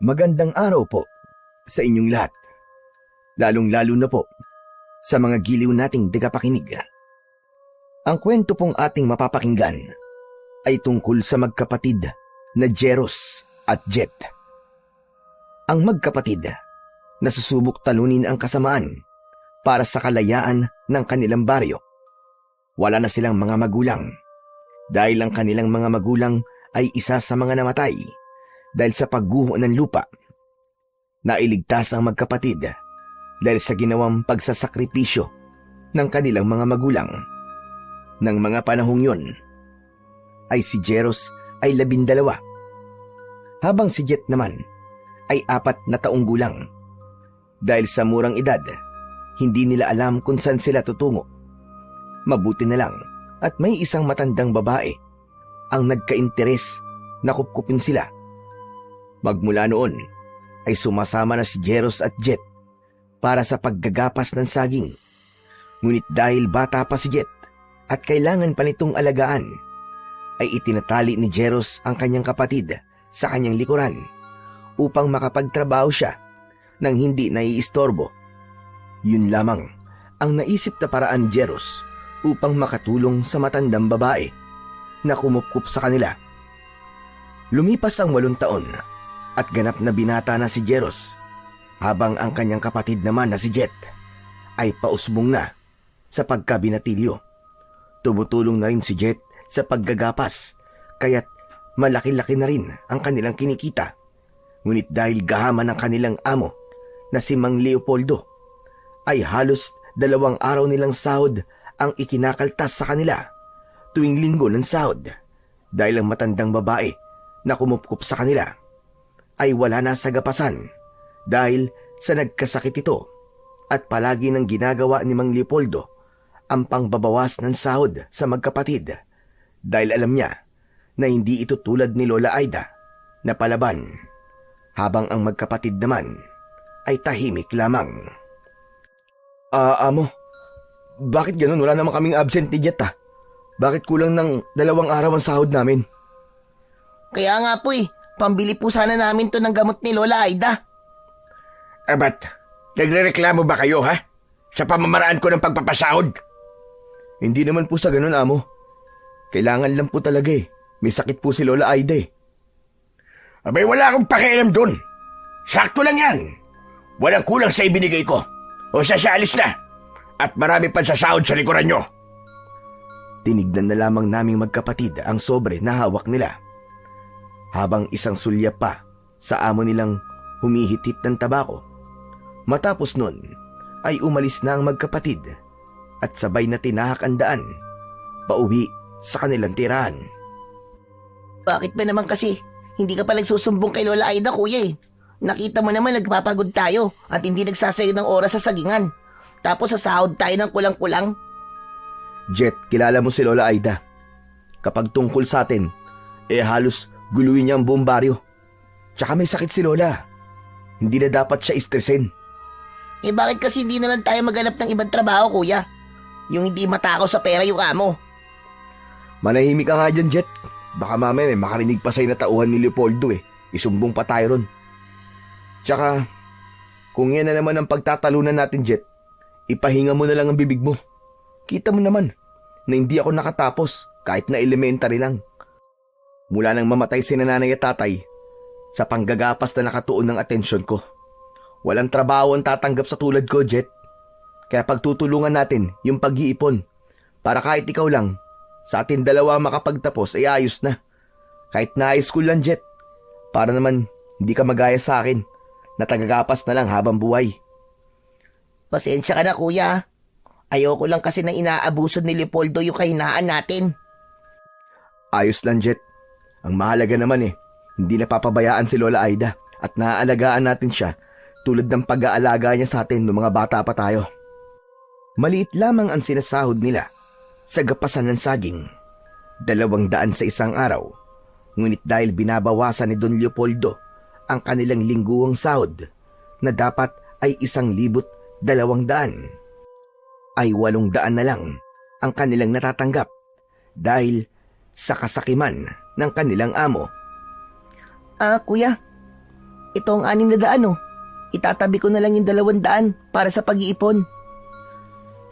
Magandang araw po sa inyong lahat, lalong-lalo na po sa mga giliw nating tagapakinig. Ang kwento pong ating mapapakinggan ay tungkol sa magkapatid na Jeros at Jet. Ang magkapatid na susubok talunin ang kasamaan para sa kalayaan ng kanilang baryo. Wala na silang mga magulang dahil ang kanilang mga magulang ay isa sa mga namatay dahil sa pagguho ng lupa. Nailigtas ang magkapatid dahil sa ginawang pagsasakripisyo ng kanilang mga magulang. Nang mga panahong yun, ay si Jeros ay 12, habang si Jet naman ay 4 na taong gulang. Dahil sa murang edad, hindi nila alam kung saan sila tutungo. Mabuti na lang at may isang matandang babae ang nagka-interes na kupkupin sila. Magmula noon ay sumasama na si Jeros at Jet para sa paggagapas ng saging. Ngunit dahil bata pa si Jet at kailangan pa nitong alagaan, ay itinatali ni Jeros ang kanyang kapatid sa kanyang likuran upang makapagtrabaho siya nang hindi naiistorbo. Yun lamang ang naisip na paraan Jeros upang makatulong sa matandang babae na kumupkup sa kanila. Lumipas ang 8 taon at ganap na binata na si Jeros, habang ang kanyang kapatid naman na si Jet ay pausbong na sa pagkabinatilyo. Tumutulong na rin si Jet sa paggagapas, kaya't malaki-laki na rin ang kanilang kinikita. Ngunit dahil gahaman ng kanilang amo na si Mang Leopoldo, ay halos 2 araw nilang sahod ang ikinakaltas sa kanila tuwing linggo ng sahod, dahil ang matandang babae na kumupkup sa kanila ay wala na sa gapasan dahil sa nagkasakit ito, at palagi nang ginagawa ni Mang Leopoldo ang pangbabawas ng sahod sa magkapatid dahil alam niya na hindi ito tulad ni Lola Aida na palaban, habang ang magkapatid naman ay tahimik lamang. Amo, bakit ganun? Wala naman kaming absent ni Jet ah. Bakit kulang ng 2 araw ang sahod namin? Kaya nga po pambili po sana namin to ng gamot ni Lola Aida. Ba't nagrereklamo ba kayo ha? Sa pamamaraan ko ng pagpapasahod? Hindi naman po sa ganun, amo. Kailangan lang po talaga May sakit po si Lola Aida Abay, wala akong pakialam dun. Sakto lang yan. Walang kulang sa ibinigay ko. O siya alis na. At marami pa sa sahod sa likuran nyo. Tinignan na lamang naming magkapatid ang sobre na hawak nila, habang isang sulya pa sa amo nilang humihitit ng tabako. Matapos nun ay umalis na ang magkapatid at sabay na tinahak ang daan pauwi sa kanilang tirahan. Bakit ba naman kasi hindi ka pa nagsusumbong kay Lola Aida, kuya Nakita mo naman nagpapagod tayo at hindi nagsasayo ng oras sa sagingan. Tapos sasahod tayo ng kulang-kulang. Jet, kilala mo si Lola Aida. Kapag tungkol sa atin, halos guluhin niya ang buong baryo. Tsaka may sakit si Lola. Hindi na dapat siya istresin. Bakit kasi hindi na lang tayo maghanap ng ibang trabaho, kuya? Yung hindi matakaw sa pera yung amo. Manahimik ka nga dyan, Jet. Baka mamaya may makarinig pa sa'yo na tauhan ni Leopoldo Isumbong pa tayo ron. Tsaka, kung yan na naman ang pagtatalunan natin, Jet, ipahinga mo na lang ang bibig mo. Kita mo naman na hindi ako nakatapos kahit na elementary lang. Mula nang mamatay si nanay at tatay, sa panggagapas na nakatuon ng atensyon ko. Walang trabaho ang tatanggap sa tulad ko, Jet. Kaya pagtutulungan natin yung pag-iipon para kahit ikaw lang, sa atin 2 makapagtapos ay ayos na. Kahit na high school lang, Jet. Para naman hindi ka magaya sa akin na tagagapas na lang habang buhay. Pasensya ka na, kuya. Ayoko lang kasi na inaabuso ni Leopoldo yung kahinaan natin. Ayos lang, Jet. Ang mahalaga naman hindi napapabayaan si Lola Aida at naaalagaan natin siya tulad ng pag-aalaga niya sa atin noong mga bata pa tayo. Maliit lamang ang sinasahod nila sa gapasan ng saging. 200 sa isang araw. Ngunit dahil binabawasan ni Don Leopoldo ang kanilang lingguang sahod na dapat ay 1,200, ay 800 na lang ang kanilang natatanggap dahil sa kasakiman ng kanilang amo. Kuya, ito ang 600 oh. Itatabi ko na lang yung 200 para sa pag-iipon.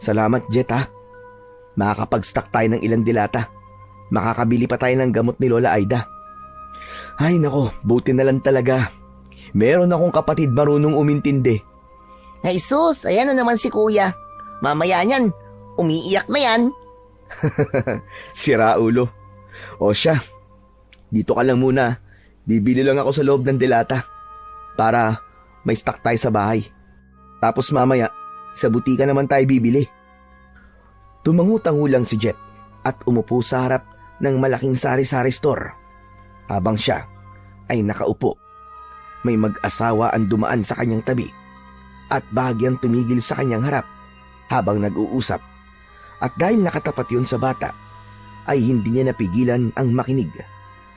Salamat, Jet ha. Makakapag-stock tayo ng ilang dilata. Makakabili pa tayo ng gamot ni Lola Aida. Ay nako, buti na lang talaga. Meron akong kapatid marunong umintindi. Ay sus, ayan na naman si kuya. Mamaya niyan, umiiyak na yan. Sira ulo. O siya, dito ka lang muna. Bibili lang ako sa loob ng dilata para may stock tayo sa bahay. Tapos mamaya, sa butika naman tayo bibili. Tumangu-tangu lang si Jet at umupo sa harap ng malaking sari-sari store. Habang siya ay nakaupo, may mag-asawa ang dumaan sa kanyang tabi at bahagyang tumigil sa kanyang harap habang nag-uusap. At dahil nakatapat yun sa bata, ay hindi niya napigilan ang makinig.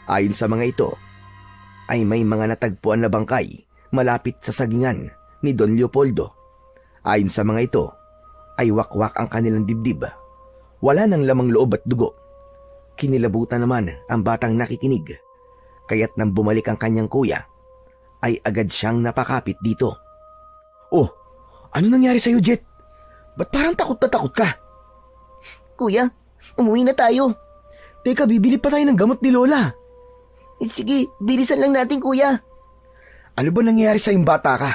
Ayon sa mga ito, ay may mga natagpuan na bangkay malapit sa sagingan ni Don Leopoldo. Ayon sa mga ito, ay wakwak ang kanilang dibdib. Wala nang lamang loob at dugo. Kinilabutan naman ang batang nakikinig. Kaya't nang bumalik ang kanyang kuya, ay agad siyang napakapit dito. Oh, ano nangyari sa'yo, Jet? Ba't parang takot na takot ka? Kuya, umuwi na tayo. Teka, bibili pa tayo ng gamot ni Lola. Sige, bilisan lang natin kuya. Ano ba nangyari sa yung bata ka?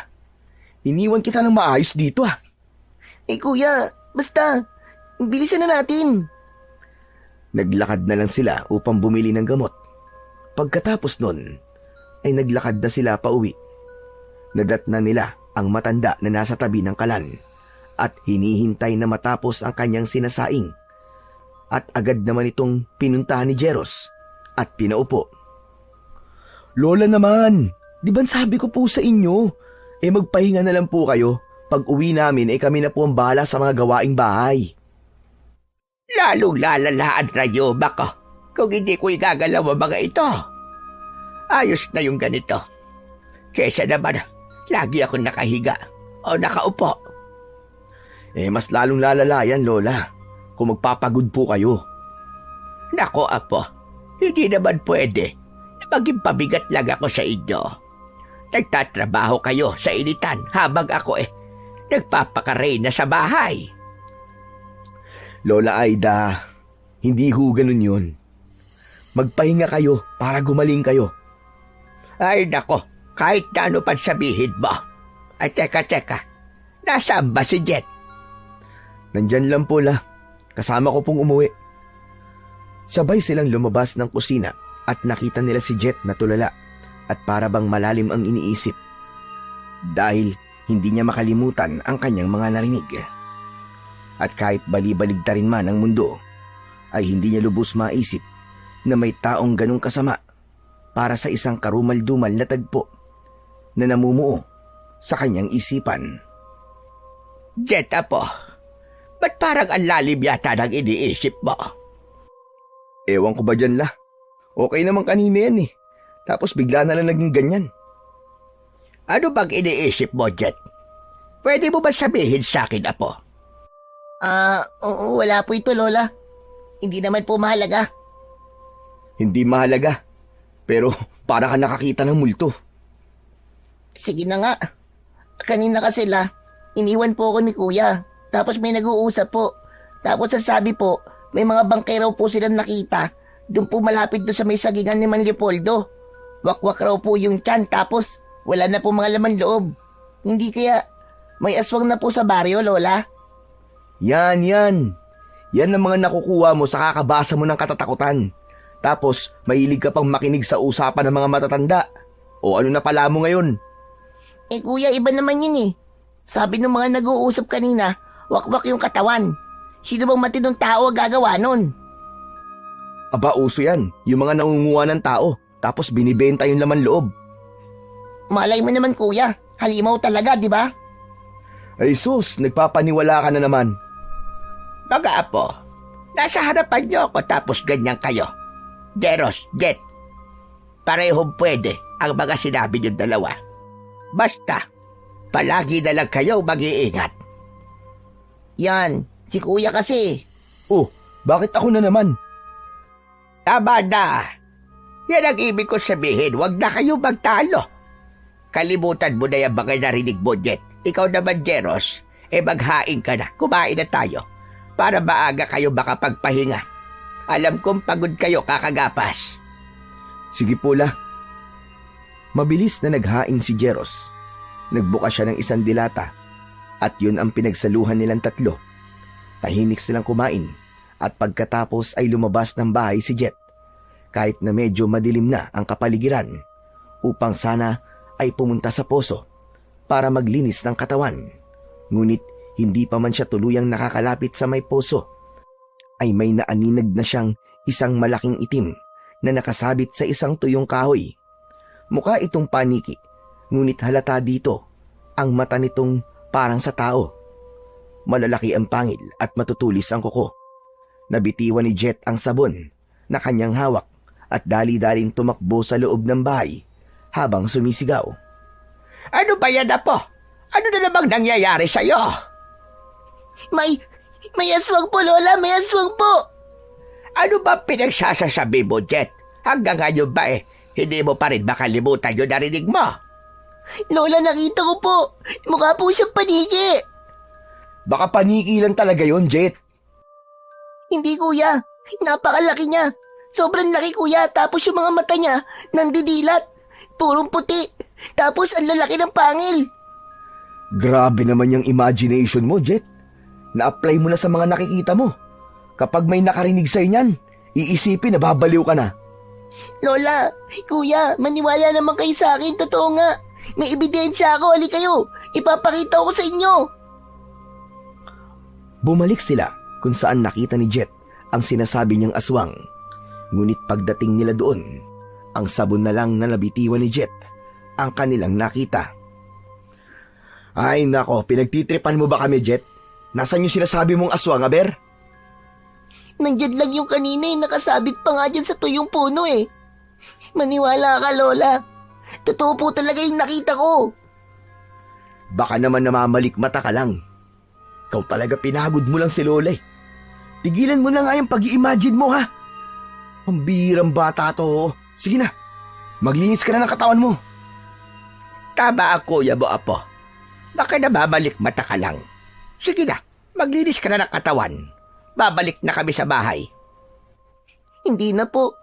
Iniwan kita ng maayos dito ah. Kuya, basta, bilisan na natin. Naglakad na lang sila upang bumili ng gamot. Pagkatapos nun, ay naglakad na sila pauwi. Nadatnan nila ang matanda na nasa tabi ng kalan at hinihintay na matapos ang kanyang sinasaing. At agad naman itong pinuntahan ni Jeros at pinaupo. Lola naman, di ba sabi ko po sa inyo, magpahinga na lang po kayo. Pag uwi namin kami na po ang bahala sa mga gawaing bahay. Lalong lalalaan na yo, bako, kung hindi ko igagalaw ang mga ito. Ayos na yung ganito. Kesa naman, lagi ako nakahiga o nakaupo. Mas lalong lalala yan, Lola, kung magpapagod po kayo. Nako, apo, hindi naman pwede. Maging pabigat lang ako sa inyo. Nagtatrabaho kayo sa initan habang ako nagpapakaray na sa bahay. Lola Aida, hindi ho ganun yun. Magpahinga kayo para gumaling kayo. Ay nako, kahit na ano pang sabihin mo. Ay teka, nasaan ba si Jet? Nandyan lang po la, kasama ko pong umuwi. Sabay silang lumabas ng kusina at nakita nila si Jet na tulala at para bang malalim ang iniisip. Dahil hindi niya makalimutan ang kanyang mga narinig. At kahit balibaligtarin man ang mundo, ay hindi niya lubos maisip na may taong ganong kasama para sa isang karumal-dumal na tagpo na namumuo sa kanyang isipan. Jet, apo, ba't parang ang lalim yata ng iniisip mo? Ewan ko ba dyan la? Okay naman kanina yan Tapos bigla na lang naging ganyan. Ano bang iniisip mo, Jet? Pwede mo ba sabihin sa akin, apo? Wala po ito, Lola. Hindi naman po mahalaga. Hindi mahalaga. Pero para ka nakakita ng multo. Sige na nga. Kanina kasi iniwan po ako ni Kuya. Tapos may nag-uusap po. Tapos sasabi po, may mga bangkay raw po silang nakita. Doon po malapit doon sa may sagingan ni Man Leopoldo. Wakwak raw po yung tiyan tapos wala na po mga laman loob. Hindi kaya may aswang na po sa baryo, Lola? Yan. Yan ang mga nakukuha mo sa kakabasa mo ng katatakutan. Tapos mahilig ka pang makinig sa usapan ng mga matatanda. O ano na pala mo ngayon? Kuya, iba naman yun Sabi ng mga nag-uusap kanina, wakwak yung katawan. Sino bang matinong tao ang gagawa nun? Aba, uso yan. Yung mga nangunguha ng tao, tapos binibenta yung laman loob. Malay mo naman, Kuya. Halimaw talaga, di ba? Ay sus, nagpapaniwala ka na naman. Mga apo, nasa harapan niyo ako tapos ganyan kayo. Jeros, Jet, parehong pwede ang mga sinabi niyong dalawa. Basta, palagi na lang kayo mag-iingat. Yan, si Kuya kasi. Oh, bakit ako na naman? Tama na. Yan ang ibig ko sabihin, huwag na kayo magtalo. Kalimutan mo na yung mga narinig mo, Jet. Ikaw naman, Jeros, maghain ka na. Kumain na tayo. Para maaga kayo makapagpahinga. Alam kong pagod kayo kakagapas. Sige po la. Mabilis na naghain si Jeros. Nagbuka siya ng isang dilata at yun ang pinagsaluhan nilang tatlo. Tahimik silang kumain at pagkatapos ay lumabas ng bahay si Jet kahit na medyo madilim na ang kapaligiran upang sana ay pumunta sa poso para maglinis ng katawan. Ngunit hindi pa man siya tuluyang nakakalapit sa may poso ay may naaninag na siyang isang malaking itim na nakasabit sa isang tuyong kahoy. Mukha itong paniki, ngunit halata dito ang mata nitong parang sa tao. Malalaki ang pangil at matutulis ang kuko. Nabitiwan ni Jet ang sabon na kanyang hawak at dali-daling tumakbo sa loob ng bahay habang sumisigaw. Ano ba yan, Apo? Ano na namang nangyayari sa'yo? May aswang po, Lola. May aswang po. Ano ba pinagsasasabi mo, Jet? Hanggang ngayon ba hindi mo pa rin makalimutan yung narinig mo? Lola, nakita ko po. Mukha po siyang paniki. Baka paniki lang talaga yon, Jet. Hindi, kuya. Napakalaki niya. Sobrang laki, kuya. Tapos yung mga mata niya nandidilat. Purong puti. Tapos ang lalaki ng pangil. Grabe naman yung imagination mo, Jet. Na-apply mo na sa mga nakikita mo. Kapag may nakarinig sa'yo niyan, iisipin na babaliw ka na. Lola, kuya, maniwala naman kayo sa akin. Totoo nga. May ebidensya ako. Hali kayo. Ipapakita ko sa inyo. Bumalik sila kung saan nakita ni Jet ang sinasabi niyang aswang. Ngunit pagdating nila doon, ang sabon na lang na nabitiwan ni Jet ang kanilang nakita. Ay nako, pinagtitripan mo ba kami, Jet? Nasaan yung sinasabi mong aswang, Aber? Nandiyan lang yung kanina nakasabit pa nga dyan sa tuyong puno Maniwala ka, Lola. Totoo po talaga yung nakita ko. Baka naman namamalikmata ka lang. Ikaw talaga pinagod mo lang si Lola Tigilan mo na nga yung pag-i-imagine mo, ha? Ang birang bata to. Sige na, maglinis ka na ng katawan mo. Tama ako, Kuya mo, Apo. Baka namamalikmata ka lang. Sige na, maglinis ka na ng katawan. Babalik na kami sa bahay. Hindi na po.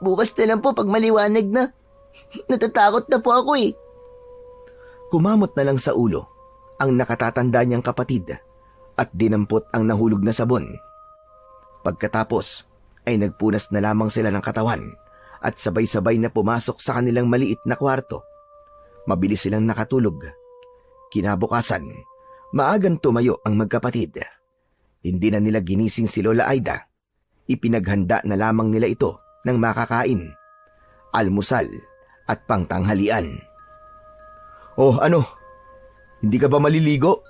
Bukas na lang po pag maliwanag na. Natatakot na po ako Kumamot na lang sa ulo ang nakatatanda niyang kapatid at dinampot ang nahulog na sabon. Pagkatapos ay nagpunas na lamang sila ng katawan at sabay-sabay na pumasok sa kanilang maliit na kwarto. Mabilis silang nakatulog. Kinabukasan, maagang tumayo ang magkapatid. Hindi na nila ginising si Lola Aida. Ipinaghanda na lamang nila ito ng makakain, almusal at pangtanghalian. Oh, ano? Hindi ka ba maliligo?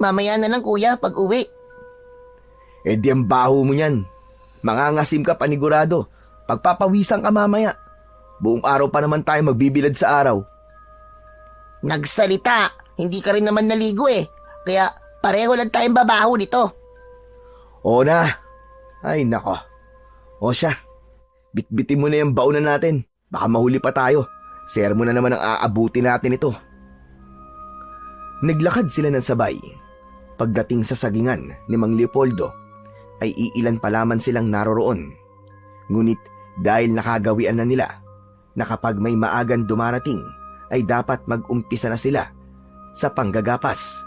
Mamaya na lang, kuya, pag uwi. Di ang baho mo yan. Mangangasim ka panigurado. Pagpapawisan ka mamaya. Buong araw pa naman tayo magbibilad sa araw. Nagsalita. Hindi ka rin naman naligo Kaya pareho lang tayong babaho nito. Oo na. Ay nako. O siya. Bitbitin mo na yung baunan natin. Baka mahuli pa tayo. Sermo na naman ang aabuti natin ito. Naglakad sila ng sabay. Pagdating sa sagingan ni Mang Leopoldo, ay iilan pa lamang silang naroroon. Ngunit dahil nakagawian na nila na kapag may maagang dumarating, ay dapat mag-umpisa na sila sa panggagapas.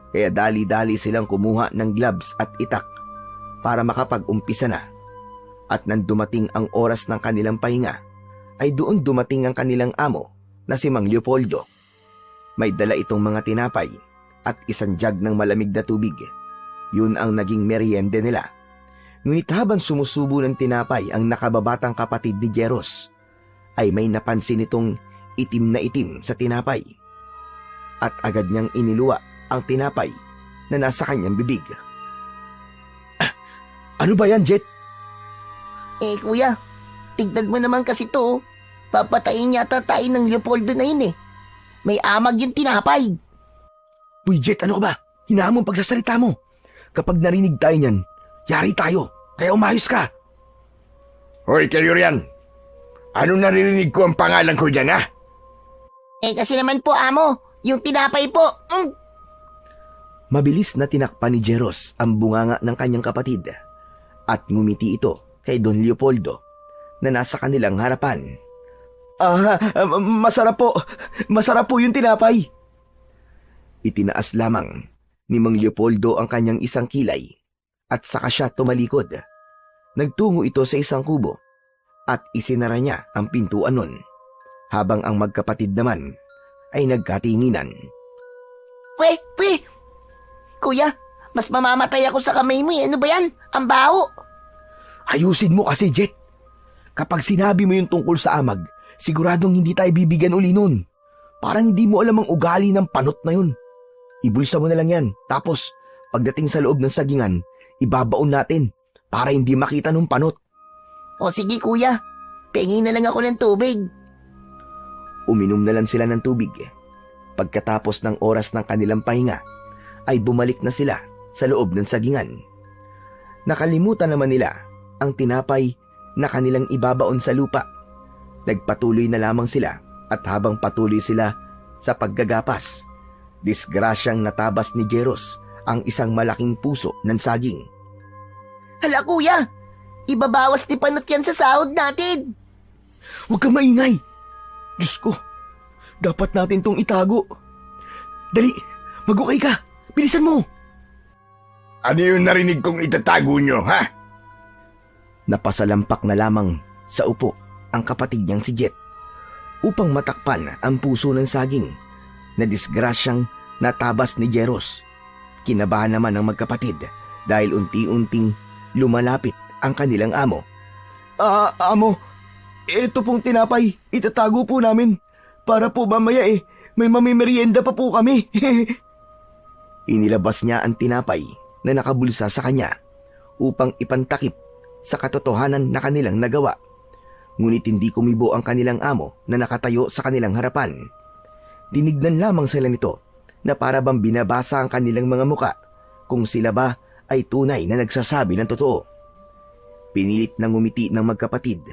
Kaya dali-dali silang kumuha ng gloves at itak para makapag-umpisa na. At nang dumating ang oras ng kanilang pahinga, ay doon dumating ang kanilang amo na si Mang Leopoldo. May dala itong mga tinapay at isang jug ng malamig na tubig. Yun ang naging meriende nila. Ngunit habang sumusubo ng tinapay ang nakababatang kapatid ni Jeros, ay may napansin itong itim na itim sa tinapay. At agad niyang iniluwa ang tinapay na nasa kanyang bibig. Ano ba yan, Jet? Kuya, tignan mo naman kasi to. Papatayin yata tayo ng Leopoldo na yun May amag yung tinapay. Uy, Jet, ano ka ba? Hinamon pagsasalita mo. Kapag narinig tayo niyan, yari tayo. Kaya umayos ka. Hoy, kayo riyan. Ano naririnig ko ang pangalan ko dyan, ha? Kasi naman po, amo, yung tinapay po. Mabilis na tinakpan ni Jeros ang bunganga ng kanyang kapatid at ngumiti ito kay Don Leopoldo na nasa kanilang harapan. Masarap po. Masarap po yung tinapay. Itinaas lamang ni Mang Leopoldo ang kanyang isang kilay at saka siya tumalikod. Nagtungo ito sa isang kubo at isinara niya ang pintuan nun habang ang magkapatid naman ay nagkatinginan. Pwe! Kuya, mas mamamatay ako sa kamay mo. Ano ba yan? Ang baho. Ayusin mo kasi, Jet. Kapag sinabi mo yung tungkol sa amag, siguradong hindi tayo bibigyan uli nun. Parang hindi mo alam ang ugali ng panot na yun. Ibulsa mo na lang yan. Tapos, pagdating sa loob ng sagingan, ibabaon natin para hindi makita ng panot. O sige kuya, pengin na lang ako ng tubig. Uminom na lang sila ng tubig. Pagkatapos ng oras ng kanilang pahinga, ay bumalik na sila sa loob ng sagingan. Nakalimutan naman nila ang tinapay na kanilang ibabaon sa lupa. Nagpatuloy na lamang sila at habang patuloy sila sa paggagapas, disgrasyang natabas ni Jeros ang isang malaking puso ng saging. Hala kuya, ibabawas ni Panot yan sa sahod natin. Huwag kang maingay. Diyos ko, dapat natin tong itago. Dali, mag-ukay ka. Bilisan mo. Ano yung narinig kong itatago nyo, ha? Napasalampak na lamang sa upo ang kapatid niyang si Jet upang matakpan ang puso ng saging na disgrasyang natabas ni Jeros. Kinabahan naman ang magkapatid dahil unti-unting lumalapit ang kanilang amo. Amo, ito pong tinapay, itatago po namin para po mamaya may mamimerienda pa po kami. Inilabas niya ang tinapay na nakabulsa sa kanya upang ipantakip sa katotohanan na kanilang nagawa. Ngunit hindi kumibo ang kanilang amo na nakatayo sa kanilang harapan. Dinignan lamang sila nito na para bang binabasa ang kanilang mga muka kung sila ba ay tunay na nagsasabi ng totoo. Pinilit na ngumiti ng magkapatid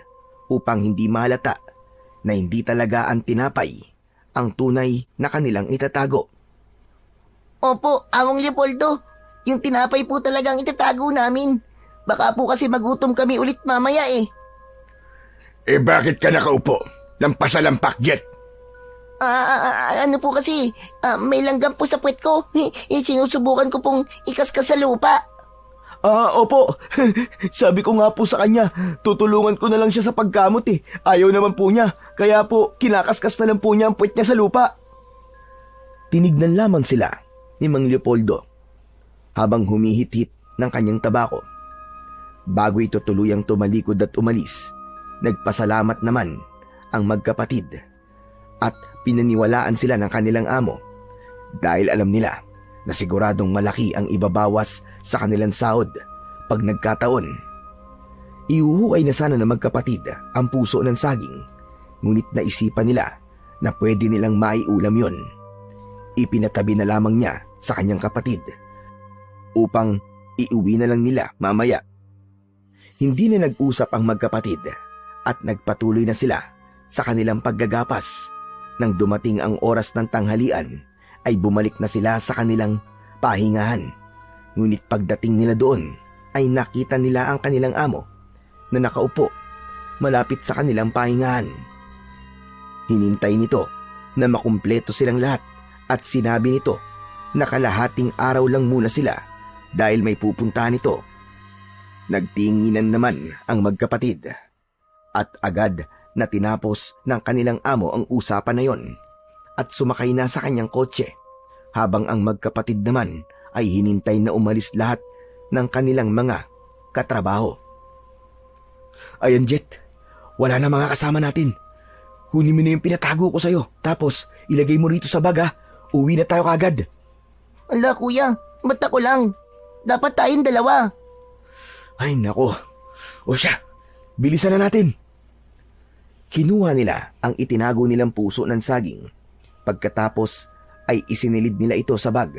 upang hindi mahalata na hindi talaga ang tinapay ang tunay na kanilang itatago. Opo, Among Leopoldo, yung tinapay po talagang itatago namin. Baka po kasi magutom kami ulit mamaya Bakit ka nakaupo? Lampasalampak, Jet. Ano po kasi, may langgam po sa puwet ko. Sinusubukan ko pong ikaskas sa lupa. Opo. Sabi ko nga po sa kanya, tutulungan ko na lang siya sa pagkamot Ayaw naman po niya, kaya po kinakaskas na lang po niya ang puwet niya sa lupa. Tinignan lamang sila ni Mang Leopoldo habang humihit-hit ng kanyang tabako. Bago ito tuluyang tumalikod at umalis, nagpasalamat naman ang magkapatid at pinaniwalaan sila ng kanilang amo dahil alam nila na siguradong malaki ang ibabawas sa kanilang sahod pag nagkataon. Iuhukay na sana ng magkapatid ang puso ng saging, ngunit naisipan nila na pwede nilang maiulam yon. Ipinatabi na lamang niya sa kanyang kapatid upang iuwi na lang nila mamaya. Hindi na nag-usap ang magkapatid at nagpatuloy na sila sa kanilang paggagapas. Nang dumating ang oras ng tanghalian ay bumalik na sila sa kanilang pahingahan. Ngunit pagdating nila doon ay nakita nila ang kanilang amo na nakaupo malapit sa kanilang pahingahan. Hinintay nito na makumpleto silang lahat at sinabi nito na kalahating araw lang muna sila dahil may pupuntahan nito. Nagtinginan naman ang magkapatid at agad na tinapos ng kanilang amo ang usapan na yon at sumakay na sa kanyang kotse habang ang magkapatid naman ay hinintay na umalis lahat ng kanilang mga katrabaho. Ayan, Jet, wala na mga kasama natin. Kunin mo na yung pinatago ko sa'yo, tapos ilagay mo rito sa bag. Uwi na tayo kagad. Ala kuya, ba't ako lang? Dapat tayong dalawa. Ay nako, o siya, bilisan na natin. Kinuha nila ang itinago nilang puso ng saging. Pagkatapos ay isinilid nila ito sa bag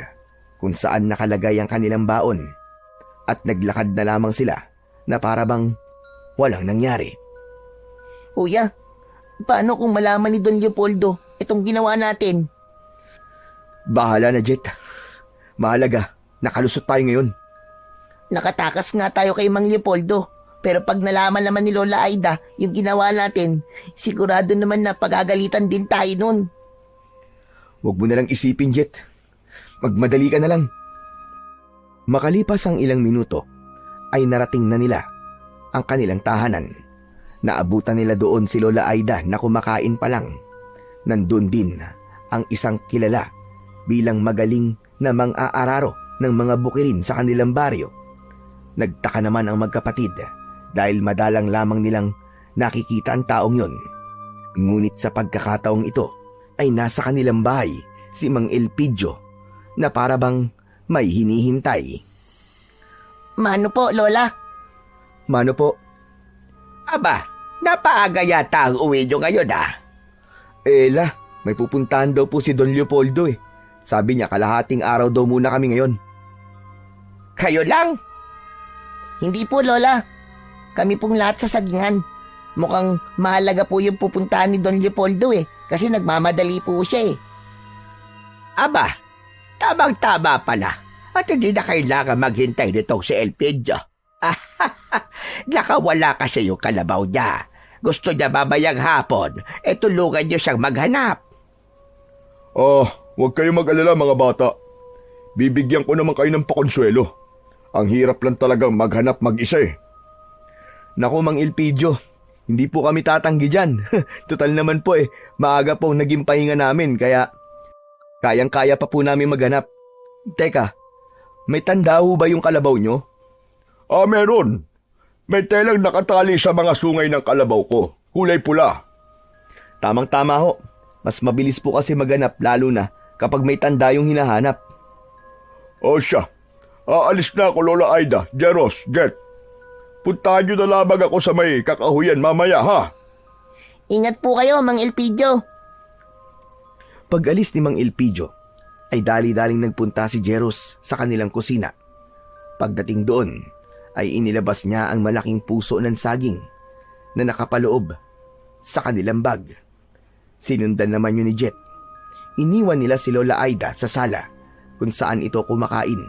kung saan nakalagay ang kanilang baon at naglakad na lamang sila na para bang walang nangyari. Kuya, paano kung malaman ni Don Leopoldo itong ginawa natin? Bahala na, Jet. Mahalaga, nakalusot tayo ngayon. Nakatakas nga tayo kay Mang Leopoldo. Pero pag nalaman naman ni Lola Aida yung ginawa natin, sigurado naman na pagagalitan din tayo nun. Huwag mo nalang isipin, Jet. Magmadali ka na lang. Makalipas ang ilang minuto, ay narating na nila ang kanilang tahanan. Naabutan nila doon si Lola Aida na kumakain pa lang. Nandun din ang isang kilala bilang magaling na mang-aararo ng mga bukirin sa kanilang baryo. Nagtaka naman ang magkapatid dahil madalang lamang nilang nakikita ang taong yon. Ngunit sa pagkakataong ito ay nasa kanilang bahay si Mang Elpidio na para bang may hinihintay. Mano po, Lola? Mano po? Aba, napaaga yata ang uwi nyo ngayon Ela, may pupuntahan daw po si Don Leopoldo eh. Sabi niya kalahating araw daw muna kami ngayon. Kayo lang? Hindi po, Lola. Kami pong lahat sa sagingan. Mukhang mahalaga po yung pupuntahan ni Don Leopoldo kasi nagmamadali po siya Aba, tamang-tama pala. At hindi na kailangan maghintay nitong si Elpidio. Nakawala kasi yung kalabaw niya. Gusto niya mamayang hapon, tulungan niyo siyang maghanap. Huwag kayong mag-alala mga bata. Bibigyan ko naman kayo ng pakonsuelo. Ang hirap lang talagang maghanap mag-isa Naku, Mang Elpidio, hindi po kami tatanggi dyan. Total naman po maaga po naging pahinga namin kaya kayang-kaya pa po namin maghanap. Teka, may tanda ho ba yung kalabaw nyo? Meron. May telang nakatali sa mga sungay ng kalabaw ko. Kulay pula. Tamang-tama ho. Mas mabilis po kasi maghanap lalo na kapag may tanda yung hinahanap. Siya. Aalis na ako, Lola Aida, Jeros, Jet. Puntahan nyo na lamang ako sa may kakahuyan mamaya, ha? Ingat po kayo, Mang Elpidio. Pag-alis ni Mang Elpidio, ay dali-daling nagpunta si Jeros sa kanilang kusina. Pagdating doon, ay inilabas niya ang malaking puso ng saging na nakapaloob sa kanilang bag. Sinundan naman yun ni Jet. Iniwan nila si Lola Aida sa sala kung saan ito kumakain,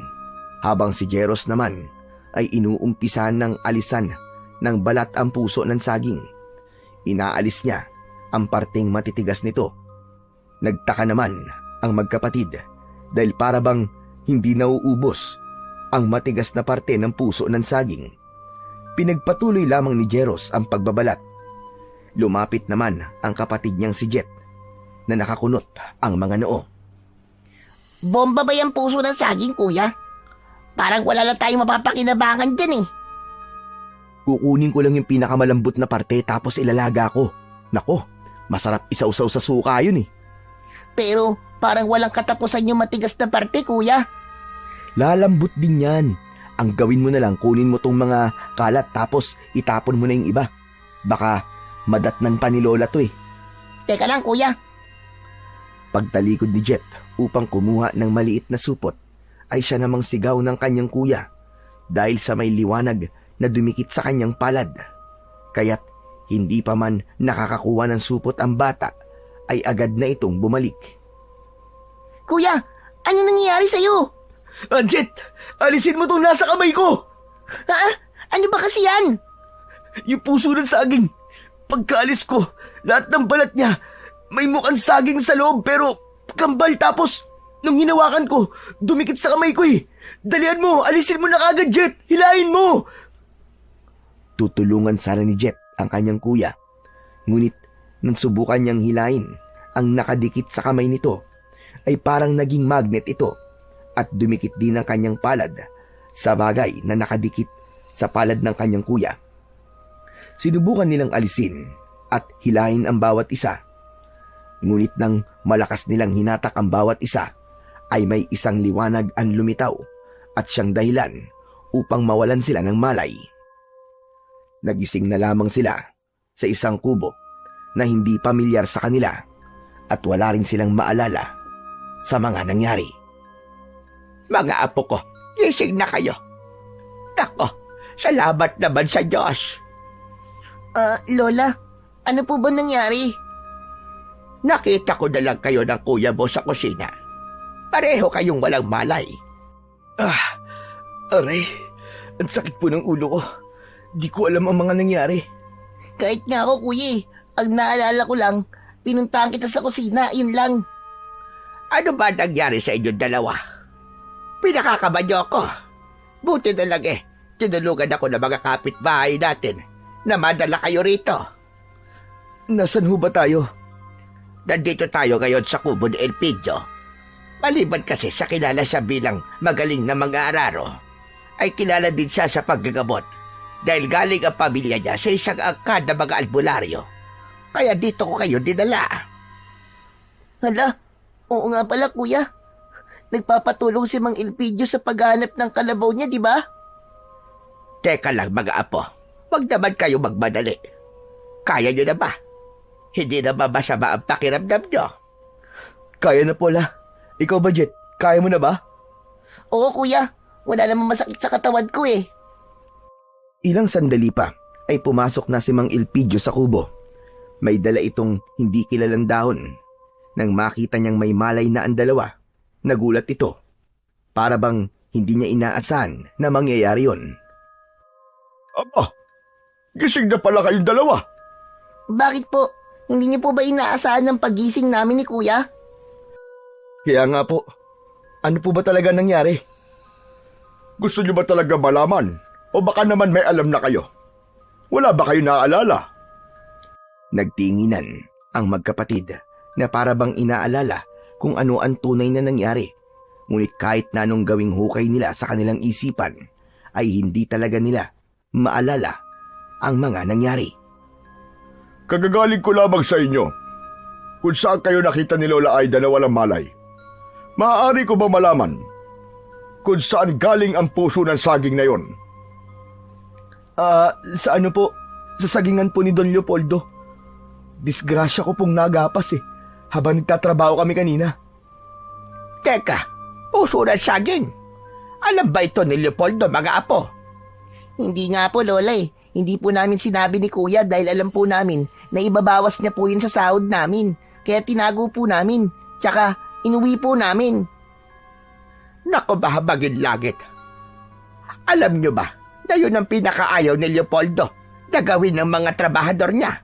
habang si Jeros naman ay inuumpisan ng alisan ng balat ang puso ng saging. Inaalis niya ang parteng matitigas nito. Nagtaka naman ang magkapatid dahil para bang hindi nauubos ang matigas na parte ng puso ng saging. Pinagpatuloy lamang ni Jeros ang pagbabalat. Lumapit naman ang kapatid niyang si Jet na nakakunot ang mga noo. Bomba ba yung puso ng saging, kuya? Parang wala lang tayong mapapakinabangan dyan Kukunin ko lang yung pinakamalambot na parte tapos ilalaga ko. Nako, masarap isausaw sa suka yun Pero parang walang katapusan yung matigas na parte, kuya. Lalambot din yan. Ang gawin mo na lang, kunin mo tong mga kalat tapos itapon mo na yung iba. Baka madatnan pa ni Lola to Teka lang, kuya. Pagtalikod ni Jet upang kumuha ng maliit na supot, ay siya namang sigaw ng kanyang kuya dahil sa may liwanag na dumikit sa kanyang palad. Kaya't hindi pa man nakakakuha ng supot ang bata, ay agad na itong bumalik. Kuya, ano nangyayari sa'yo? Jet, alisin mo tong nasa kamay ko! Ha? Ano ba kasi yan? Yung puso ng saging. Pagkaalis ko, lahat ng balat niya, may mukhang saging sa loob pero kambal, tapos nung hinawakan ko, dumikit sa kamay ko Dalian mo, alisin mo na kagad, Jet! Hilahin mo! Tutulungan sana ni Jet ang kanyang kuya. Ngunit nang subukan niyang hilahin ang nakadikit sa kamay nito, ay parang naging magnet ito at dumikit din ang kanyang palad sa bagay na nakadikit sa palad ng kanyang kuya. Sinubukan nilang alisin at hilahin ang bawat isa. Ngunit nang malakas nilang hinatak ang bawat isa, ay may isang liwanag ang lumitaw at siyang dahilan upang mawalan sila ng malay. Nagising na lamang sila sa isang kubo na hindi pamilyar sa kanila at wala rin silang maalala sa mga nangyari. Mga apo ko, gising na kayo. Nako, salamat naman sa Diyos. Lola, ano po ba nangyari? Nakita ko na lang kayo ng kuya mo sa kusina. Pareho kayong walang malay. Aray, ang sakit po ng ulo ko. Di ko alam ang mga nangyari. Kahit nga ako, kuya eh. Ang naalala ko lang, pinuntahan kita sa kusina, yun lang. Ano ba nangyari sa inyong dalawa? Pinakakaban niyo ako. Buti na lang tinulungan ako ng mga kapitbahay natin na madala kayo rito. Nasaan ho ba tayo? Nandito tayo ngayon sa kubo ni Elpidio. Maliban kasi sa kilala siya bilang magaling na mga araro, ay kilala din siya sa paggagamot dahil galing ang pamilya niya sa isang angkan na mga albularyo. Kaya dito ko kayo dinala. Hala, oo nga pala kuya. Nagpapatulong si Mang Elpidio sa paghahanap ng kalabaw niya, di ba? Teka lang mga apo, wag naman kayo magmadali. Kaya nyo na ba? Hindi na ba masama ang pakiramdam nyo? Kaya na Paula. Ikaw ba, Jet? Kaya mo na ba? Oo kuya, wala namang masakit sa katawan ko eh. Ilang sandali pa ay pumasok na si Mang Elpidio sa kubo. May dala itong hindi kilalang dahon. Nang makita niyang may malay na ang dalawa, nagulat ito. Para bang hindi niya inaasahan na mangyayari yon. Aba, gising na pala kayong dalawa. Bakit po? Hindi niyo po ba inaasahan ng pagising namin ni kuya? Kaya nga po, ano po ba talaga nangyari? Gusto niyo ba talaga malaman? O baka naman may alam na kayo? Wala ba kayo naaalala? Nagtinginan ang magkapatid na para bang inaalala kung ano ang tunay na nangyari. Ngunit kahit na anong gawing hukay nila sa kanilang isipan, ay hindi talaga nila maalala ang mga nangyari. Kagagaling ko lamang sa inyo kung saan kayo nakita ni Lola Aida na walang malay. Maaari ko ba malaman kung saan galing ang puso ng saging na yon? Sa ano po? Sa sagingan po ni Don Leopoldo. Disgrasya ko pong nagapas habang nagtatrabaho kami kanina. Teka, puso ng saging? Alam ba ito ni Leopoldo, mga apo? Hindi nga po lola eh. Hindi po namin sinabi ni kuya dahil alam po namin na ibabawas niya po yun sa sahod namin. Kaya tinago po namin. Tsaka inuwi po namin. Nako bahabagin langit. Alam nyo ba na yun ang pinakaayaw ni Leopoldo na gawin ng mga trabahador niya?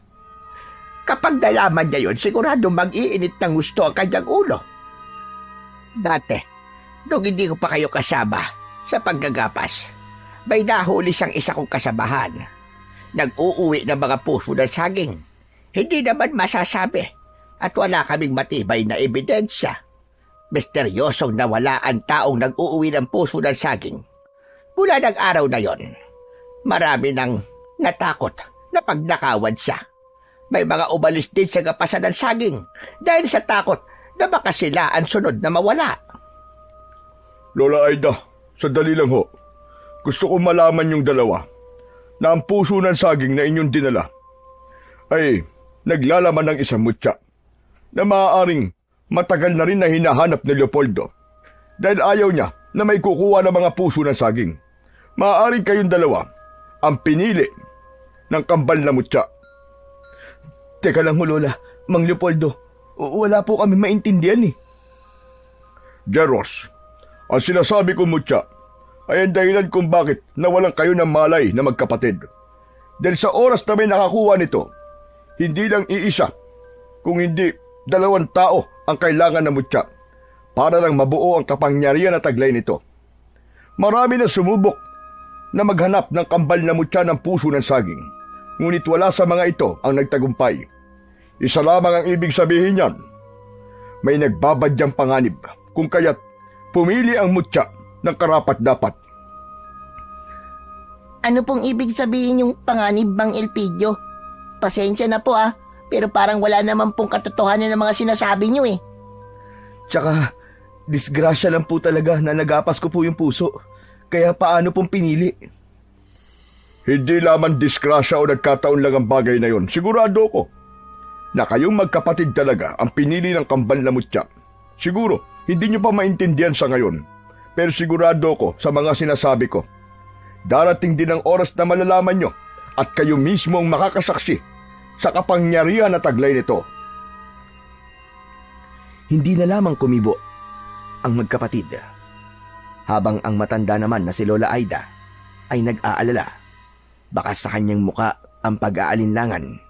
Kapag nalaman niya yun, sigurado mag-iinit ng gusto ang kanyang ulo. Dati, nung hindi ko pa kayo kasama sa paggagapas, may nahuli siyang isa kong kasabahan. Nag-uuwi ng mga puso ng saging. Hindi naman masasabi at wala kaming matibay na ebidensya. Misteryosong nawala ang taong nag-uuwi ng puso ng saging. Mula ng araw na yon, marami nang natakot na pagnakawan siya. May mga umalis din sa gapasan ng saging dahil sa takot na baka sila ang sunod na mawala. Lola Aida, sandali lang ho. Gusto ko malaman yung dalawa na ang puso ng saging na inyong dinala ay naglalaman ng isang mutya na maaaring matagal na rin na hinahanap ni Leopoldo dahil ayaw niya na may kukuha ng mga puso ng saging. Maaaring kayong dalawa ang pinili ng kambal na mutya. Teka lang ho, Lola. Mang Leopoldo, wala po kami maintindihan Jeros, ang sinasabi ko mutya ay ang dahilan kung bakit nawalan kayo ng malay na magkapatid. Dahil sa oras na may nakakuha nito, hindi lang iisa, kung hindi 2 tao ang kailangan ng mutya para lang mabuo ang kapangyarihan na taglay nito. Marami na sumubok na maghanap ng kambal na mutya ng puso ng saging, ngunit wala sa mga ito ang nagtagumpay. Isa lamang ang ibig sabihin niyan. May nagbabadyang panganib kung kaya't pumili ang mutya ng karapat-dapat. Ano pong ibig sabihin yung panganib, Mang Elpidio? Pasensya na po pero parang wala naman pong katotohanan ng mga sinasabi niyo eh. Tsaka, disgrasya lang po talaga na nagapas ko po yung puso. Kaya paano pong pinili? Hindi lamang disgrasya o nagkataon lang ang bagay na yon. Sigurado ko na kayong magkapatid talaga ang pinili ng kambal na mutya. Siguro, hindi nyo pa maintindihan sa ngayon. Pero sigurado ko sa mga sinasabi ko. Darating din ang oras na malalaman nyo at kayo mismo ang makakasaksi sa kapangyarihan na taglay nito. Hindi na lamang kumibo ang magkapatid, habang ang matanda naman na si Lola Aida ay nag-aalala. Baka sa kanyang muka ang pag-aalinlangan,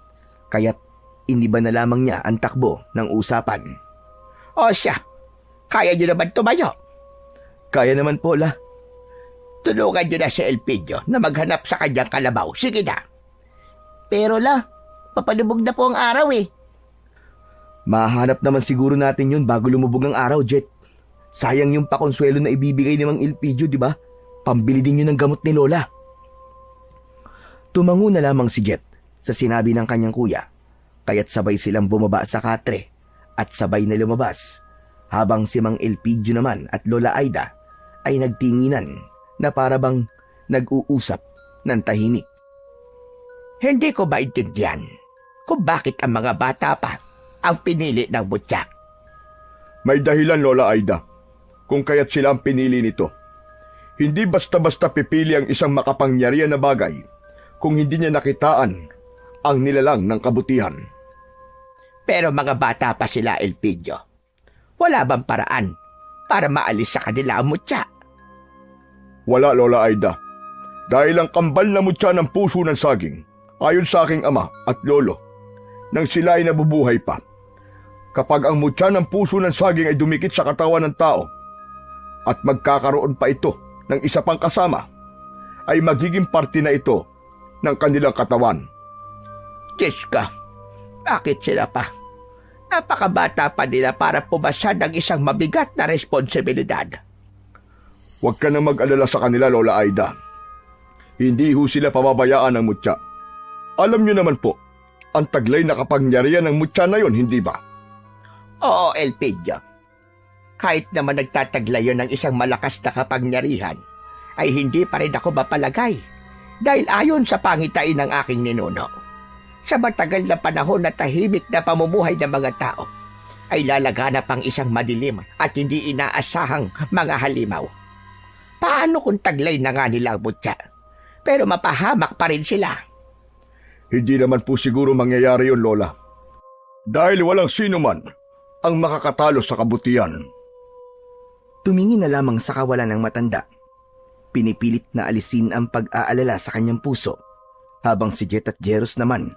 kaya't iniba na lamang niya ang takbo ng usapan. O siya, kaya niyo naman tumayo. Kaya naman po, La. Tulungan niyo na si Elpidio na maghanap sa kanyang kalabaw. Sige na. Pero La, papalubog na po ang araw eh. Mahanap naman siguro natin yun bago lumubog ang araw, Jet. Sayang yung pakonsuelo na ibibigay ni Mang Elpidio, di ba? Pambili din yun ng gamot ni Lola. Tumango na lamang si Jet sa sinabi ng kanyang kuya, kaya't sabay silang bumaba sa katre at sabay na lumabas, habang si Mang Elpidio naman at Lola Aida ay nagtinginan na para bang nag-uusap ng tahimik. Hindi ko maintindihan kung bakit ang mga bata pa ang pinili ng butyak. May dahilan, Lola Aida, kung kaya't sila ang pinili nito. Hindi basta-basta pipili ang isang makapangyarihan na bagay kung hindi niya nakitaan ang nilalang ng kabutihan. Pero mga bata pa sila, Elpidio. Wala bang paraan para maalis sa kanila ang mutya? Wala, Lola Aida. Dahil ang kambal na mutya ng puso ng saging, ayon sa aking ama at lolo, nang sila ay nabubuhay pa. Kapag ang mutya ng puso ng saging ay dumikit sa katawan ng tao, at magkakaroon pa ito ng isa pang kasama, ay magiging parte na ito ng kanilang katawan. Diyos ka, bakit sila pa? Napakabata pa nila para pumasa ng isang mabigat na responsibilidad. Huwag ka na mag-alala sa kanila, Lola Aida. Hindi ho sila pababayaan ng mutya. Alam niyo naman po, ang taglay na kapangyarihan ng mutya na yon, hindi ba? Oo, Elpidio. Kahit naman nagtataglayo ng isang malakas na kapangyarihan, ay hindi pa rin ako mapalagay dahil ayon sa pangitain ng aking ninuno. Sa matagal na panahon na tahimik na pamumuhay ng mga tao, ay lalaganap ang isang madilim at hindi inaasahang mga halimaw. Paano kung taglay na nga nila ang mutya, pero mapahamak pa rin sila? Hindi naman po siguro mangyayari yun, Lola. Dahil walang sino man ang makakatalo sa kabutihan. Tumingin na lamang sa kawalan ng matanda. Pinipilit na alisin ang pag-aalala sa kanyang puso, habang si Jet at Jeros naman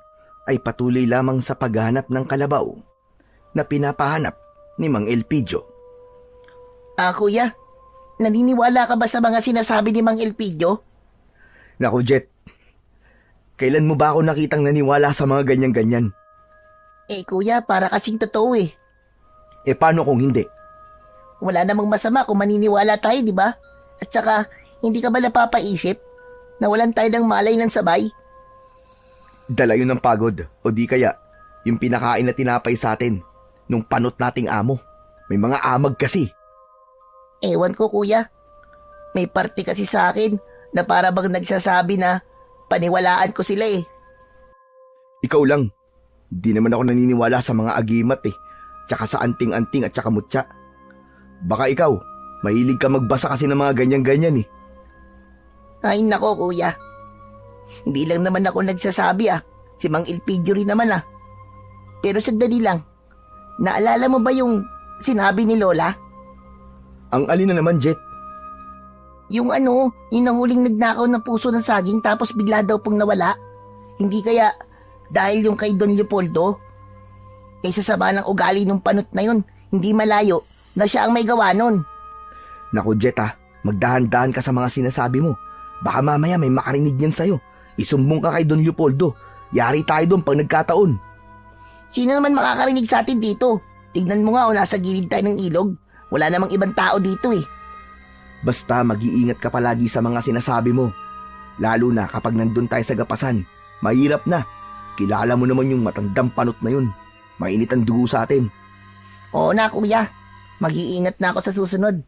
ay patuloy lamang sa paghahanap ng kalabaw na pinapahanap ni Mang Elpidio. Kuya, naniniwala ka ba sa mga sinasabi ni Mang Elpidio? Naku, Jet. Kailan mo ba ako nakitang naniwala sa mga ganyan-ganyan? Kuya, para kasing totoo eh. Paano kung hindi? Wala namang masama kung maniniwala tayo, di ba? At saka, hindi ka ba napapaisip na walan tayo ng malay ng sabay? Dala yun ng pagod, o di kaya yung pinakain na tinapay sa atin nung panot nating amo. May mga amag kasi. Ewan ko, kuya. May parte kasi sa akin na para bang nagsasabi na paniwalaan ko sila eh. Ikaw lang. Di naman ako naniniwala sa mga agimat eh. Tsaka sa anting-anting at tsaka mutya. Baka ikaw, mahilig ka magbasa kasi ng mga ganyan-ganyan eh. Ay nako, kuya. Hindi lang naman ako nagsasabi ah. Si Mang Elpidio rin naman ah. Pero sandali lang. Naalala mo ba yung sinabi ni Lola? Ang alin na naman, Jet? Yung nahuling nagnakaw ng puso ng saging tapos bigla daw pong nawala. Hindi kaya dahil yung kay Don Leopoldo? Kaysa sama ng ugali ng panot na yun, hindi malayo na siya ang may gawa nun. Naku, Jet magdahan-dahan ka sa mga sinasabi mo. Baka mamaya may makarinig yan sa'yo. Isumbong ka kay Don Leopoldo. Yari tayo doon pag nagkataon. Sino naman makakarinig sa atin dito? Tignan mo nga nasa gilid tayo ng ilog. Wala namang ibang tao dito eh. Basta mag-iingat ka palagi sa mga sinasabi mo. Lalo na kapag nandun tayo sa gapasan. Mahirap na. Kilala mo naman yung matandang panot na yun. Mainit ang dugo sa atin. Oo na, kuya. Mag-iingat na ako sa susunod.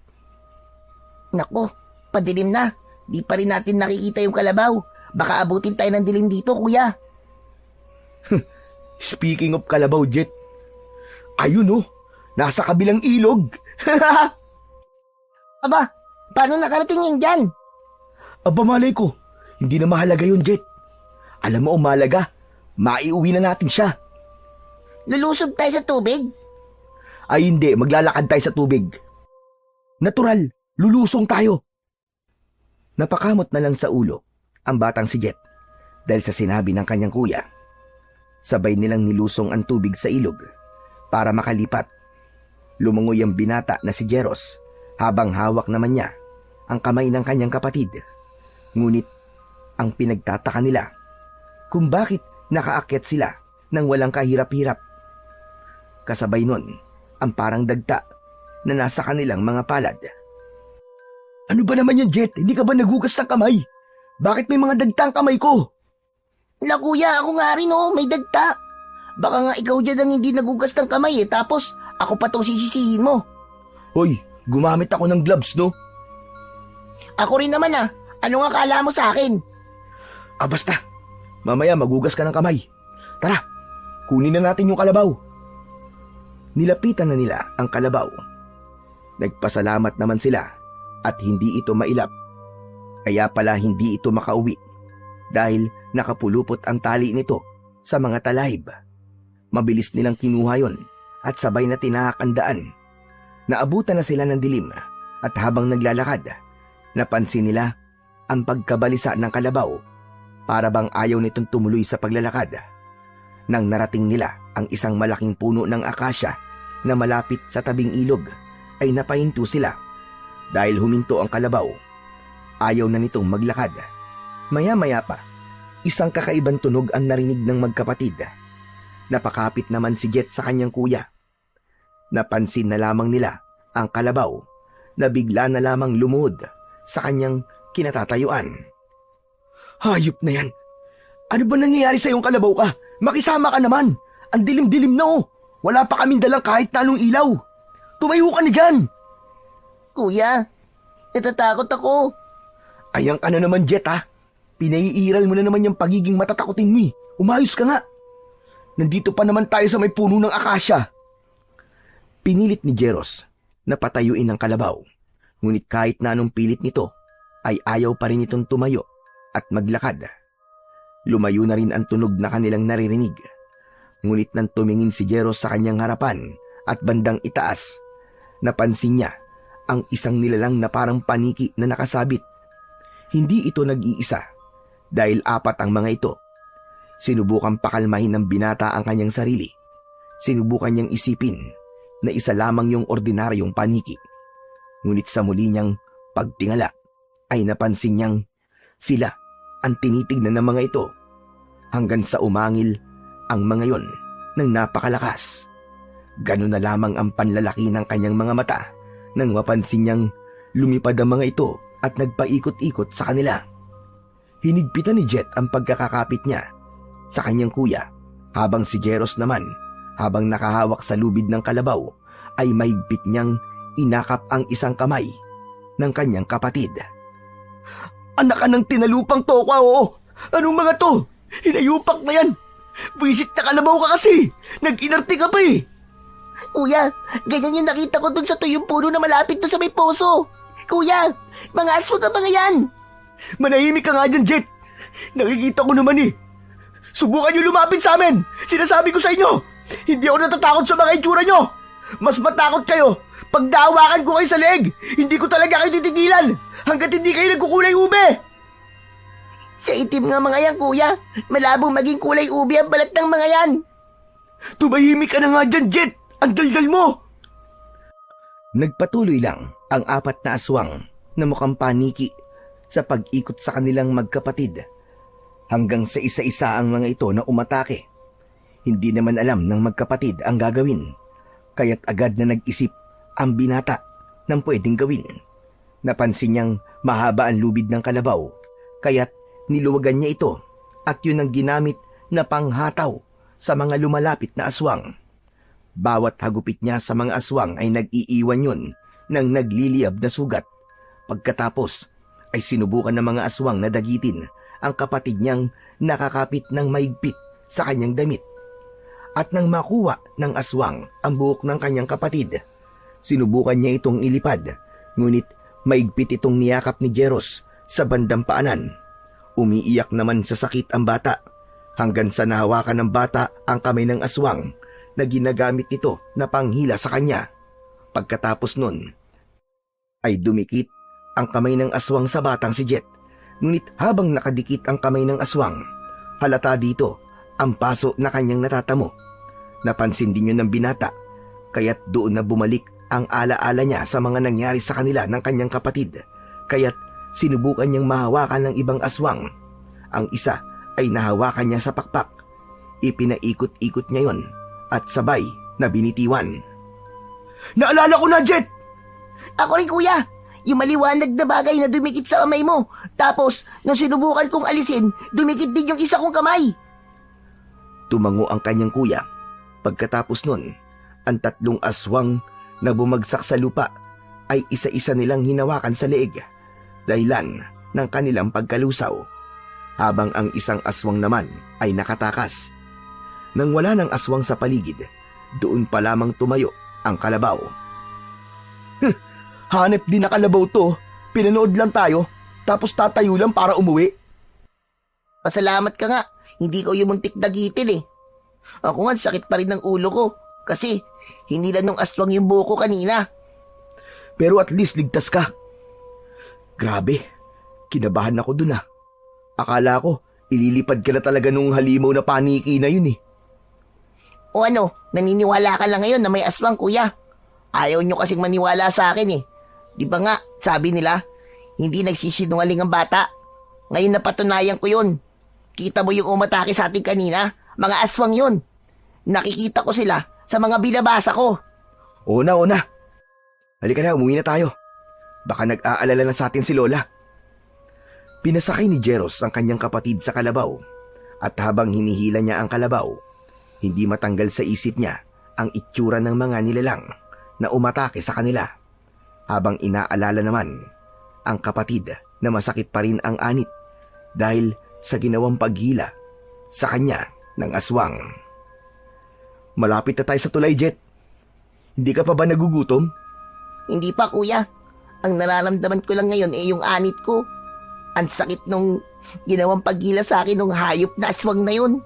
Naku, padilim na. Di pa rin natin nakikita yung kalabaw. Baka abutin tayo ng dilim dito, kuya. Speaking of kalabaw, Jet. Ayun nasa kabilang ilog. Aba, paano nakarating yun dyan? Aba, malay ko. Hindi na mahalaga yun, Jet. Alam mo ang mahalaga, maiuwi na natin siya. Lulusob tayo sa tubig? Ay hindi, maglalakad tayo sa tubig. Natural, lulusong tayo. Napakamot na lang sa ulo ang batang si Jet dahil sa sinabi ng kanyang kuya. Sabay nilang nilusong ang tubig sa ilog para makalipat. Lumungoy ang binata na si Jeros habang hawak naman niya ang kamay ng kanyang kapatid. Ngunit ang pinagtataka nila kung bakit nakaakyat sila nang walang kahirap-hirap. Kasabay nun ang parang dagta na nasa kanilang mga palad. Ano ba naman yan, Jet? Hindi ka ba nagugas ng kamay? Bakit may mga dagta ang kamay ko? La kuya, ako nga rin may dagta. Baka nga ikaw dyan ang hindi nagugas ng kamay tapos ako pa tong sisisihin mo. Hoy, gumamit ako ng gloves, no? Ako rin naman Ano nga kala mo sa akin? Basta. Mamaya magugas ka ng kamay. Tara, kunin na natin yung kalabaw. Nilapitan na nila ang kalabaw. Nagpasalamat naman sila at hindi ito mailap. Kaya pala hindi ito makauwi dahil nakapulupot ang tali nito sa mga talahib. Mabilis nilang kinuha yon at sabay na tinahak ang daan. Naabutan na sila ng dilim at habang naglalakad, napansin nila ang pagkabalisa ng kalabaw para bang ayaw nitong tumuloy sa paglalakad. Nang narating nila ang isang malaking puno ng akasya na malapit sa tabing ilog, ay napahinto sila dahil huminto ang kalabaw. Ayaw na nitong maglakad. Maya-maya pa, isang kakaibang tunog ang narinig ng magkapatid. Napakapit naman si Jet sa kanyang kuya. Napansin na lamang nila ang kalabaw na bigla na lamang lumuhod sa kanyang kinatatayuan. Hayop na yan! Ano ba nangyayari sa iyong kalabaw ka? Makisama ka naman! Ang dilim-dilim na Wala pa kaming dalang kahit na anong ilaw. Tumayo ka na dyan! Kuya, natatakot ako. Ayan ka na naman, Jet, ha? Pinaiiral mo na naman yung pagiging matatakotin mo. Umayos ka nga. Nandito pa naman tayo sa may puno ng akasya. Pinilit ni Jeros na patayuin ang kalabaw. Ngunit kahit na anong pilit nito, ay ayaw pa rin itong tumayo at maglakad. Lumayo na rin ang tunog na kanilang naririnig. Ngunit nang tumingin si Jeros sa kanyang harapan at bandang itaas, napansin niya ang isang nilalang na parang paniki na nakasabit. Hindi ito nag-iisa dahil 4 ang mga ito. Sinubukan pakalmahin ng binata ang kanyang sarili. Sinubukan niyang isipin na isa lamang yung ordinaryong paniki. Ngunit sa muli niyang pagtingala ay napansin niyang sila ang tinitignan ng mga ito hanggang sa umangil ang mga yon ng napakalakas. Ganun na lamang ang panlalaki ng kanyang mga mata nang mapansin niyang lumipad ang mga ito at nagpaikot-ikot sa kanila. Hinigpitan ni Jet ang pagkakakapit niya sa kanyang kuya habang si Jeros naman, habang nakahawak sa lubid ng kalabaw, ay mahigpit niyang inakap ang isang kamay ng kanyang kapatid. Anak ka ng tinalupang tokwa, Anong mga to? Hinayupak na yan! Buisit na kalabaw ka kasi! Nag-inarte ka pa Kuya, ganyan yung nakita ko dun sa tuyong puno na malapit na sa may poso. Kuya, mga aswang ka mga yan! Manahimik ka nga dyan, Jet! Nakikita ko naman Subukan niyo lumapit sa amin! Sinasabi ko sa inyo! Hindi ako natatakot sa mga itsura nyo! Mas matakot kayo pag daawakan ko kayo sa leeg! Hindi ko talaga kayo titigilan hanggat hindi kayo nagkukulay ube! Sa itim nga mga yan, kuya. Malabong maging kulay ube ang balat ng mga yan. Tumahimik ka na nga dyan, Jet! Ang daldal mo! Nagpatuloy lang ang 4 na aswang na mukhang paniki sa pag-ikot sa kanilang magkapatid hanggang sa isa-isa ang mga ito na umatake. Hindi naman alam ng magkapatid ang gagawin, kaya't agad na nag-isip ang binata ng pwedeng gawin. Napansin niyang mahaba ang lubid ng kalabaw, kaya't niluwagan niya ito at yun ang ginamit na panghataw sa mga lumalapit na aswang. Bawat hagupit niya sa mga aswang ay nag-iiwan yun ng nagliliyab na sugat. Pagkatapos ay sinubukan ng mga aswang na dagitin ang kapatid niyang nakakapit ng maigpit sa kanyang damit. At nang makuha ng aswang ang buhok ng kanyang kapatid, sinubukan niya itong ilipad, ngunit maigpit itong niyakap ni Jeros sa bandang paanan. Umiiyak naman sa sakit ang bata hanggang sa nahawakan ng bata ang kamay ng aswang na ginagamit nito na panghila sa kanya. Pagkatapos nun, ay dumikit ang kamay ng aswang sa batang si Jet. Ngunit habang nakadikit ang kamay ng aswang, halata dito ang paso na kanyang natatamo. Napansin din yun ng binata, kaya't doon na bumalik ang alaala niya sa mga nangyari sa kanila ng kanyang kapatid. Kaya't sinubukan niyang mahawakan ng ibang aswang. Ang isa ay nahawakan niya sa pakpak. Ipinaikot-ikot niya yon at sabay na binitiwan. Naalala ko na, Jet! Ako rin, kuya. Yung maliwanag na bagay na dumikit sa kamay mo. Tapos, nung sinubukan kong alisin, dumikit din yung isa kong kamay. Tumango ang kanyang kuya. Pagkatapos nun, ang 3 aswang na bumagsak sa lupa ay isa-isa nilang hinawakan sa leeg, dahilan ng kanilang pagkalusaw, habang ang isang aswang naman ay nakatakas. Nang wala ng aswang sa paligid, doon pa lamang tumayo ang kalabaw. Hanep din na kalabaw to. Pinanood lang tayo, tapos tatayo lang para umuwi. Pasalamat ka nga, hindi ko yung muntik dagitin eh. Ako nga, sakit pa rin ng ulo ko, kasi hinilan ng aswang yung buko kanina. Pero at least ligtas ka. Grabe, kinabahan ako dun ah. Akala ko, ililipad ka na talaga nung halimaw na paniki na yun eh. O ano, naniniwala ka lang ngayon na may aswang, kuya. Ayaw nyo kasing maniwala sa akin eh. Di ba nga, sabi nila, hindi nagsisinungaling ang bata. Ngayon napatunayan ko yun. Kita mo yung umatake sa atin kanina? Mga aswang yun. Nakikita ko sila sa mga binabasa ko. Oo na. Halika na, umuwi na tayo. Baka nag-aalala na sa atin si Lola. Pinasakay ni Jeros ang kanyang kapatid sa kalabaw. At habang hinihila niya ang kalabaw, hindi matanggal sa isip niya ang itsura ng mga nilalang na umatake sa kanila. Habang inaalala naman ang kapatid na masakit pa rin ang anit dahil sa ginawang paghila sa kanya ng aswang. Malapit na tayo sa tulay, Jet. Hindi ka pa ba nagugutom? Hindi pa, kuya. Ang nararamdaman ko lang ngayon yung anit ko. Ang sakit nung ginawang paghila sa akin ng hayop na aswang na yun.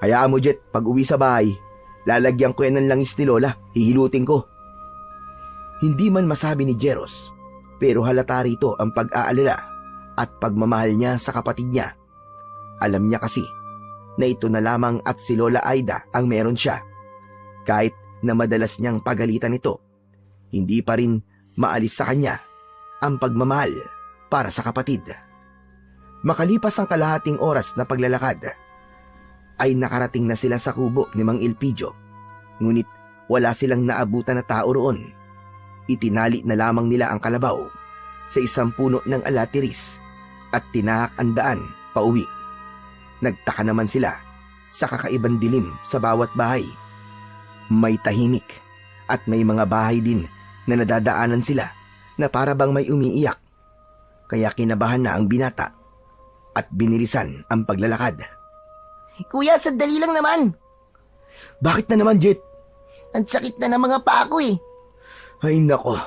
Hayaan mo, Jet, pag uwi sa bahay, lalagyan ko yan ng langis ni Lola. Hihilutin ko. Hindi man masabi ni Jeros, pero halata rito ang pag-aalala at pagmamahal niya sa kapatid niya. Alam niya kasi na ito na lamang at si Lola Aida ang meron siya. Kahit na madalas niyang pagalitan ito, hindi pa rin maalis sa kanya ang pagmamahal para sa kapatid. Makalipas ang kalahating oras na paglalakad, ay nakarating na sila sa kubo ni Mang Elpidio. Ngunit wala silang naabutan na tao roon. Itinali na lamang nila ang kalabaw sa isang puno ng alatiris at tinahak ang daan pauwi. Nagtaka naman sila sa kakaibang dilim sa bawat bahay. May tahimik at may mga bahay din na nadadaanan sila na para bang may umiiyak. Kaya kinabahan na ang binata at binilisan ang paglalakad. Kuya, sandali lang naman. Bakit na naman, Jet? Ang sakit na ng mga paa ko eh. Ay nako,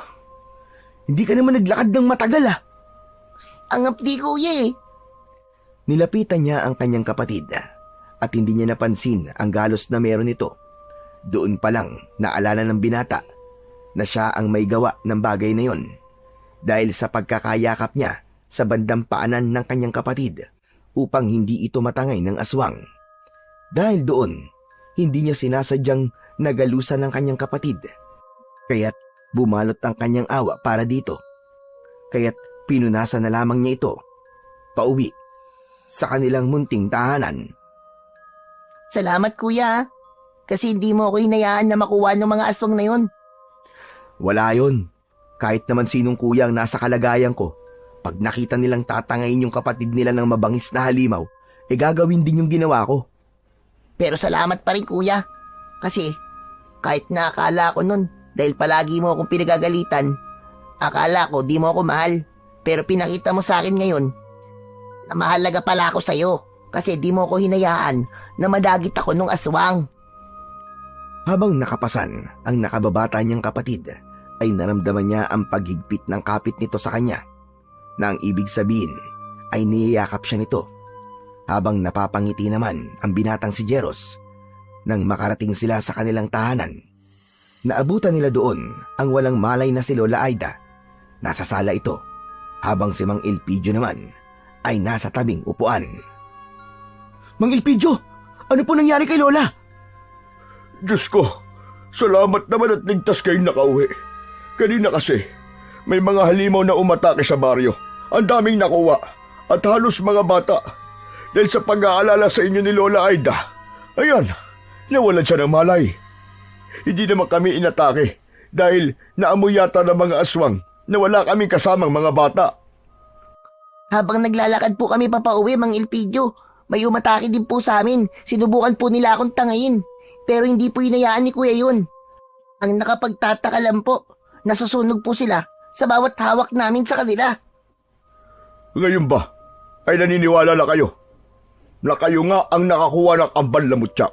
hindi ka naman naglakad ng matagal ah. Ang apdi, kuya eh. Nilapitan niya ang kanyang kapatid at hindi niya napansin ang galos na meron ito. Doon pa lang naalala ng binata na siya ang may gawa ng bagay na yon dahil sa pagkakayakap niya sa bandang paanan ng kanyang kapatid upang hindi ito matangay ng aswang. Dahil doon, hindi niya sinasadyang nagalusan ng kanyang kapatid. Kaya't bumalot ang kanyang awa para dito. Kaya't pinunasan na lamang niya ito pauwi sa kanilang munting tahanan. Salamat, kuya. Kasi hindi mo ako hinayaan na makuha ng mga aswang na yun. Wala yun. Kahit naman sinong kuya ang nasa kalagayan ko, pag nakita nilang tatangayin yung kapatid nila ng mabangis na halimaw, gagawin din yung ginawa ko. Pero salamat pa rin, kuya. Kasi kahit na akala ko nun, dahil palagi mo akong pinagagalitan, akala ko di mo ako mahal. Pero pinakita mo sa akin ngayon na mahalaga pala ako sa'yo kasi di mo ako hinayaan na madagit ako nung aswang. Habang nakapasan ang nakababata niyang kapatid, ay naramdaman niya ang paghigpit ng kapit nito sa kanya, na ang ibig sabihin ay niyayakap siya nito. Habang napapangiti naman ang binatang si Jeros, Nang makarating sila sa kanilang tahanan, naabutan nila doon ang walang malay na si Lola Aida. Nasa sala ito, habang si Mang Elpidio naman ay nasa tabing upuan. Mang Elpidio, ano po nangyari kay Lola? Diyos ko, salamat naman at ligtas kayong nakauwi. Kanina kasi, may mga halimaw na umatake sa baryo. Ang daming nakuha at halos mga bata. Dahil sa pag-aalala sa inyo ni Lola Aida, ayan, nawalan siya ng malay. Hindi naman kami inatake dahil naamoy yata ng mga aswang na wala kaming kasamang mga bata. Habang naglalakad po kami papauwi, Mang Elpidio, may umatake din po sa amin. Sinubukan po nila akong tangayin, pero hindi po hinayaan ni Kuya yun. Ang nakapagtataka lang po, nasusunog po sila sa bawat hawak namin sa kanila. Ngayon ba ay naniniwala na kayo na kayo nga ang nakakuha ng kambal na mutya?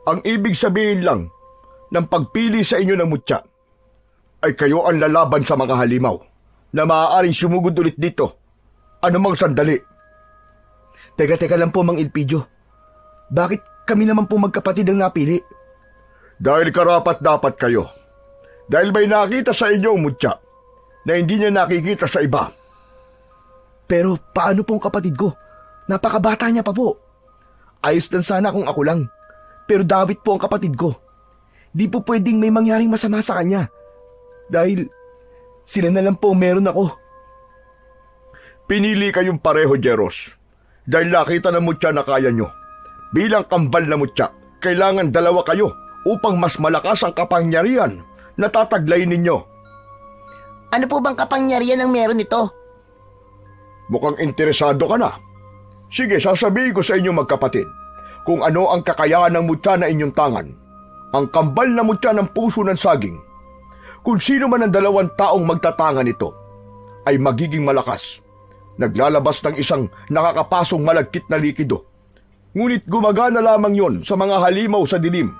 Ang ibig sabihin lang ng pagpili sa inyo ng mutya ay kayo ang lalaban sa mga halimaw na maaaring sumugod ulit dito anumang sandali. Teka lang po, Mang Elpidio. Bakit kami naman po magkapatid ang napili? Dahil karapat-dapat kayo. Dahil may nakita sa inyo ang mutya na hindi niya nakikita sa iba. Pero paano pong kapatid ko? Napakabata niya pa po. Ayos lang sana kung ako lang. Pero David po ang kapatid ko. Di po pwedeng may mangyaring masama sa kanya. Dahil sila na lang po meron ako. Pinili kayong pareho, Jeros. Dahil nakita ng mutya na kaya nyo. Bilang kambal na mutya, kailangan dalawa kayo upang mas malakas ang kapangyarihan na tataglayin ninyo. Ano po bang kapangyarihan ang meron nito? Mukhang interesado ka na. Sige, sasabihin ko sa inyo magkapatid kung ano ang kakayahan ng mutya na inyong tangan. Ang kambal na mutya ng puso ng saging. Kung sino man ang dalawang taong magtatangan nito ay magiging malakas. Naglalabas ng isang nakakapasong malagkit na likido. Ngunit gumagana lamang yon sa mga halimaw sa dilim.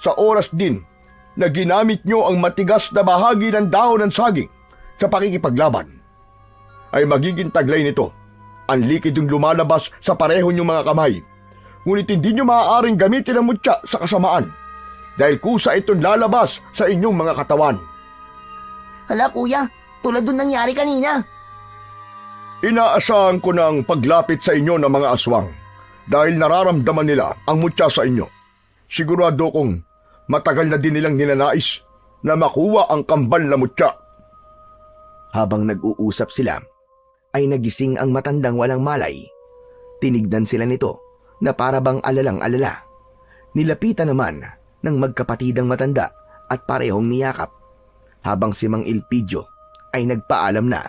Sa oras din na ginamit nyo ang matigas na bahagi ng dahon ng saging sa pakikipaglaban, ay magiging taglay nito ang likidong lumalabas sa pareho nyong mga kamay. Ngunit hindi nyo maaaring gamitin ang mutya sa kasamaan dahil kusa itong lalabas sa inyong mga katawan. Hala kuya, tulad dun nangyari kanina. Inaasahan ko ng paglapit sa inyo ng mga aswang dahil nararamdaman nila ang mutya sa inyo. Sigurado kong matagal na din nilang ninanais na makuha ang kambal na mutya. Habang nag-uusap sila, ay nagising ang matandang walang malay. Tinignan sila nito na para bang alalang-alala. Nilapitan naman ng magkapatid ang matanda at parehong niyakap, habang si Mang Elpidio ay nagpaalam na.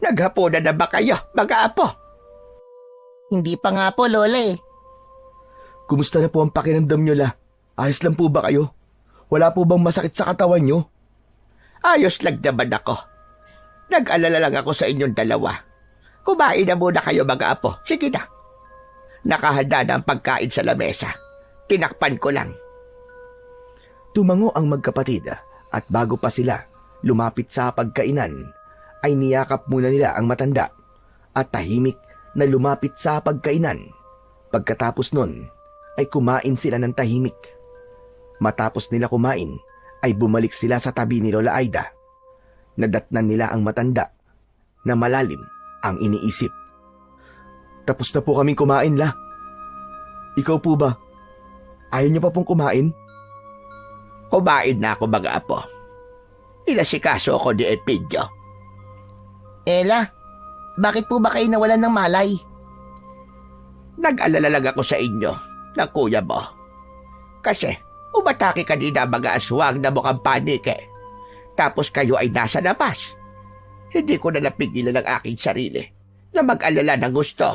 Naghapunan na ba kayo, mga apo? Hindi pa nga po, Lola eh. Kumusta na po ang pakiramdam nyo, La? Ayos lang po ba kayo? Wala po bang masakit sa katawan nyo? Ayos lang naman ako. Nag-alala lang ako sa inyong dalawa. Kumain na muna kayo, mga apo. Sige na. Nakahanda na ang pagkain sa lamesa. Tinakpan ko lang. Tumango ang magkapatid at bago pa sila lumapit sa pagkainan, ay niyakap muna nila ang matanda at tahimik na lumapit sa pagkainan. Pagkatapos nun, ay kumain sila ng tahimik. Matapos nila kumain, ay bumalik sila sa tabi ni Lola Aida. Nadatnan nila ang matanda na malalim ang iniisip. Tapos na po kaming kumain, La. Ikaw po ba? Ayaw niyo pa pong kumain? Kumain na ako, mga apo. Inasikaso ako ni Elpidio. Ella, bakit po ba kayo nawalan ng malay? Nag-alala lang ako sa inyo ng kuya mo. Kasi umatake kanina ang mga aswang na mukhang panike. Tapos kayo ay nasa labas. Hindi ko na napigilan ang aking sarili na mag-alala ng gusto.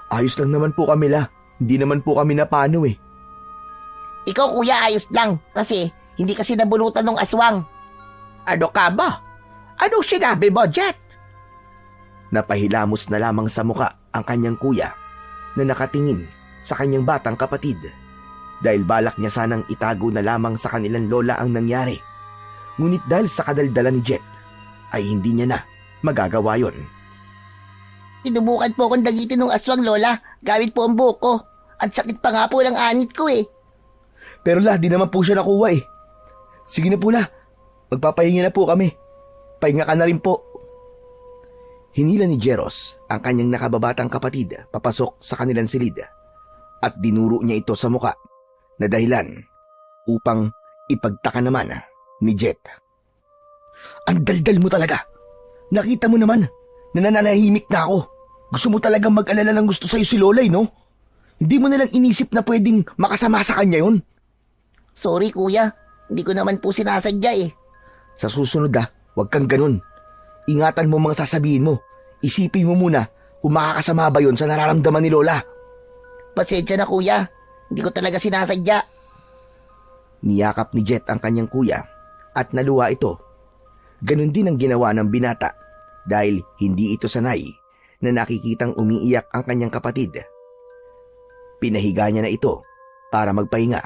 Ayos lang naman po kami, La. Hindi naman po kami napano eh. Ikaw kuya, ayos lang. Kasi hindi kasi nabulutan ng aswang. Ano ka ba? Anong sinabi mo, Jet? Napahilamos na lamang sa muka ang kanyang kuya na nakatingin sa kanyang batang kapatid dahil balak niya sanang itago na lamang sa kanilang lola ang nangyari. Ngunit dahil sa kadaldala ni Jet ay hindi niya na magagawa yon. Sinubukan po akong dagitin ng aswang, Lola. Gamit po ang buhok ko. At sakit pa nga po ng anit ko eh. Pero la, di naman po siya nakuha eh. Sige na po la, magpapahinga na po kami. Pahinga ka na rin po. Hinila ni Jeros ang kanyang nakababatang kapatid papasok sa kanilang silid at dinuro niya ito sa muka na dahilan upang ipagtaka naman ni Jet. Ang daldal mo talaga. Nakita mo naman na nananahimik na ako. Gusto mo talagang mag-alala ng gusto sa'yo si Lolay, no? Hindi mo nalang inisip na pwedeng makasama sa kanya yun. Sorry kuya, hindi ko naman po sinasadya eh. Sa susunod huwag kang ganun. Ingatan mo mga sasabihin mo. Isipin mo muna kung makakasama ba yun sa nararamdaman ni Lola. Pasensya na kuya, hindi ko talaga sinasadya. Niyakap ni Jet ang kanyang kuya at naluwa ito. Ganon din ang ginawa ng binata dahil hindi ito sanay na nakikitang umiiyak ang kanyang kapatid. Pinahiga niya na ito para magpahinga.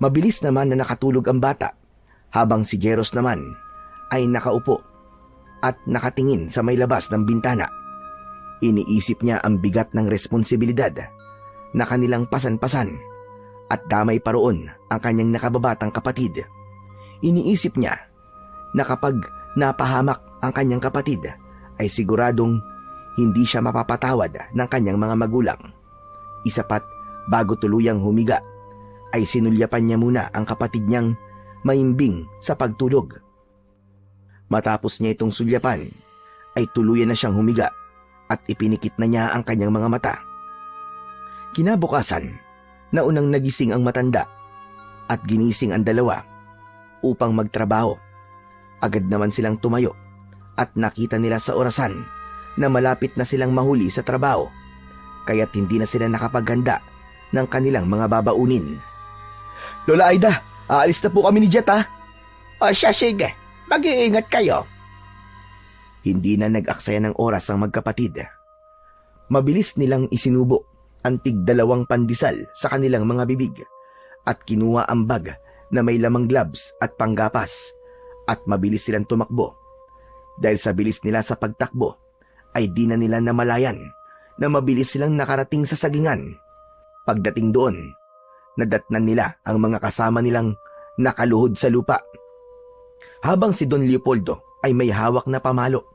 Mabilis naman na nakatulog ang bata habang si Jeros naman ay nakaupo at nakatingin sa may labas ng bintana. Iniisip niya ang bigat ng responsibilidad na kanilang pasan-pasan at damay pa roon ang kanyang nakababatang kapatid. Iniisip niya na kapag napahamak ang kanyang kapatid ay siguradong hindi siya mapapatawad ng kanyang mga magulang. Isa pat, bago tuluyang humiga, ay sinulyapan niya muna ang kapatid niyang maimbing sa pagtulog. Matapos niya itong sulyapan, ay tuluyan na siyang humiga at ipinikit na niya ang kanyang mga mata. Kinabukasan, naunang nagising ang matanda at ginising ang dalawa upang magtrabaho. Agad naman silang tumayo at nakita nila sa orasan na malapit na silang mahuli sa trabaho, kaya't hindi na sila nakapaghanda ng kanilang mga babaunin. Lola Aida, aalis na po kami ni Jet O siya, sige. Mag-iingat kayo. Hindi na nag-aksaya ng oras ang magkapatid. Mabilis nilang isinubo ang tig-2 pandesal sa kanilang mga bibig at kinuha ang bag na may lamang gloves at panggapas at mabilis silang tumakbo. Dahil sa bilis nila sa pagtakbo ay di na nila namalayan na mabilis silang nakarating sa sagingan. Pagdating doon, nadatnan nila ang mga kasama nilang nakaluhod sa lupa. Habang si Don Leopoldo ay may hawak na pamalo,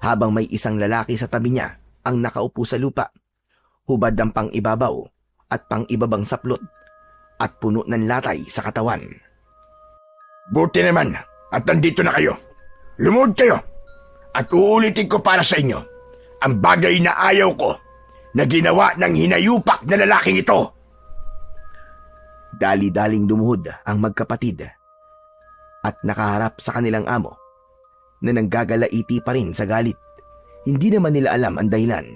habang may isang lalaki sa tabi niya ang nakaupo sa lupa, hubad ang pang-ibabaw at pang-ibabang saplot at puno ng latay sa katawan. Buti naman at nandito na kayo. Lumuhod kayo at uulitin ko para sa inyo ang bagay na ayaw ko na ginawa ng hinayupak na lalaking ito. Dali-daling lumuhod ang magkapatid at nakaharap sa kanilang amo na nanggagalaiti pa rin sa galit. Hindi naman nila alam ang dahilan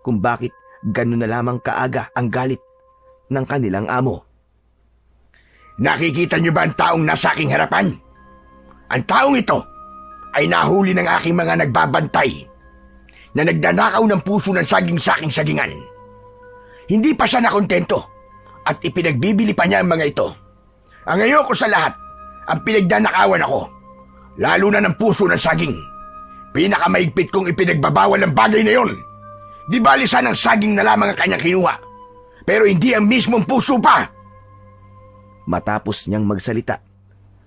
kung bakit gano'n na lamang kaaga ang galit ng kanilang amo. Nakikita niyo ba ang taong nasa aking harapan? Ang taong ito ay nahuli ng aking mga nagbabantay na nagdanakaw ng puso ng saging sa aking sagingan. Hindi pa siya nakontento at ipinagbibili pa niya ang mga ito. Ang ayoko sa lahat, ang pinagdanakawan ako, lalo na ng puso ng saging. Pinakamaigpit kong ipinagbabawal ang bagay na yon. Di bali sanang saging na lamang ang kanyang kinuha, pero hindi ang mismong puso pa. Matapos niyang magsalita,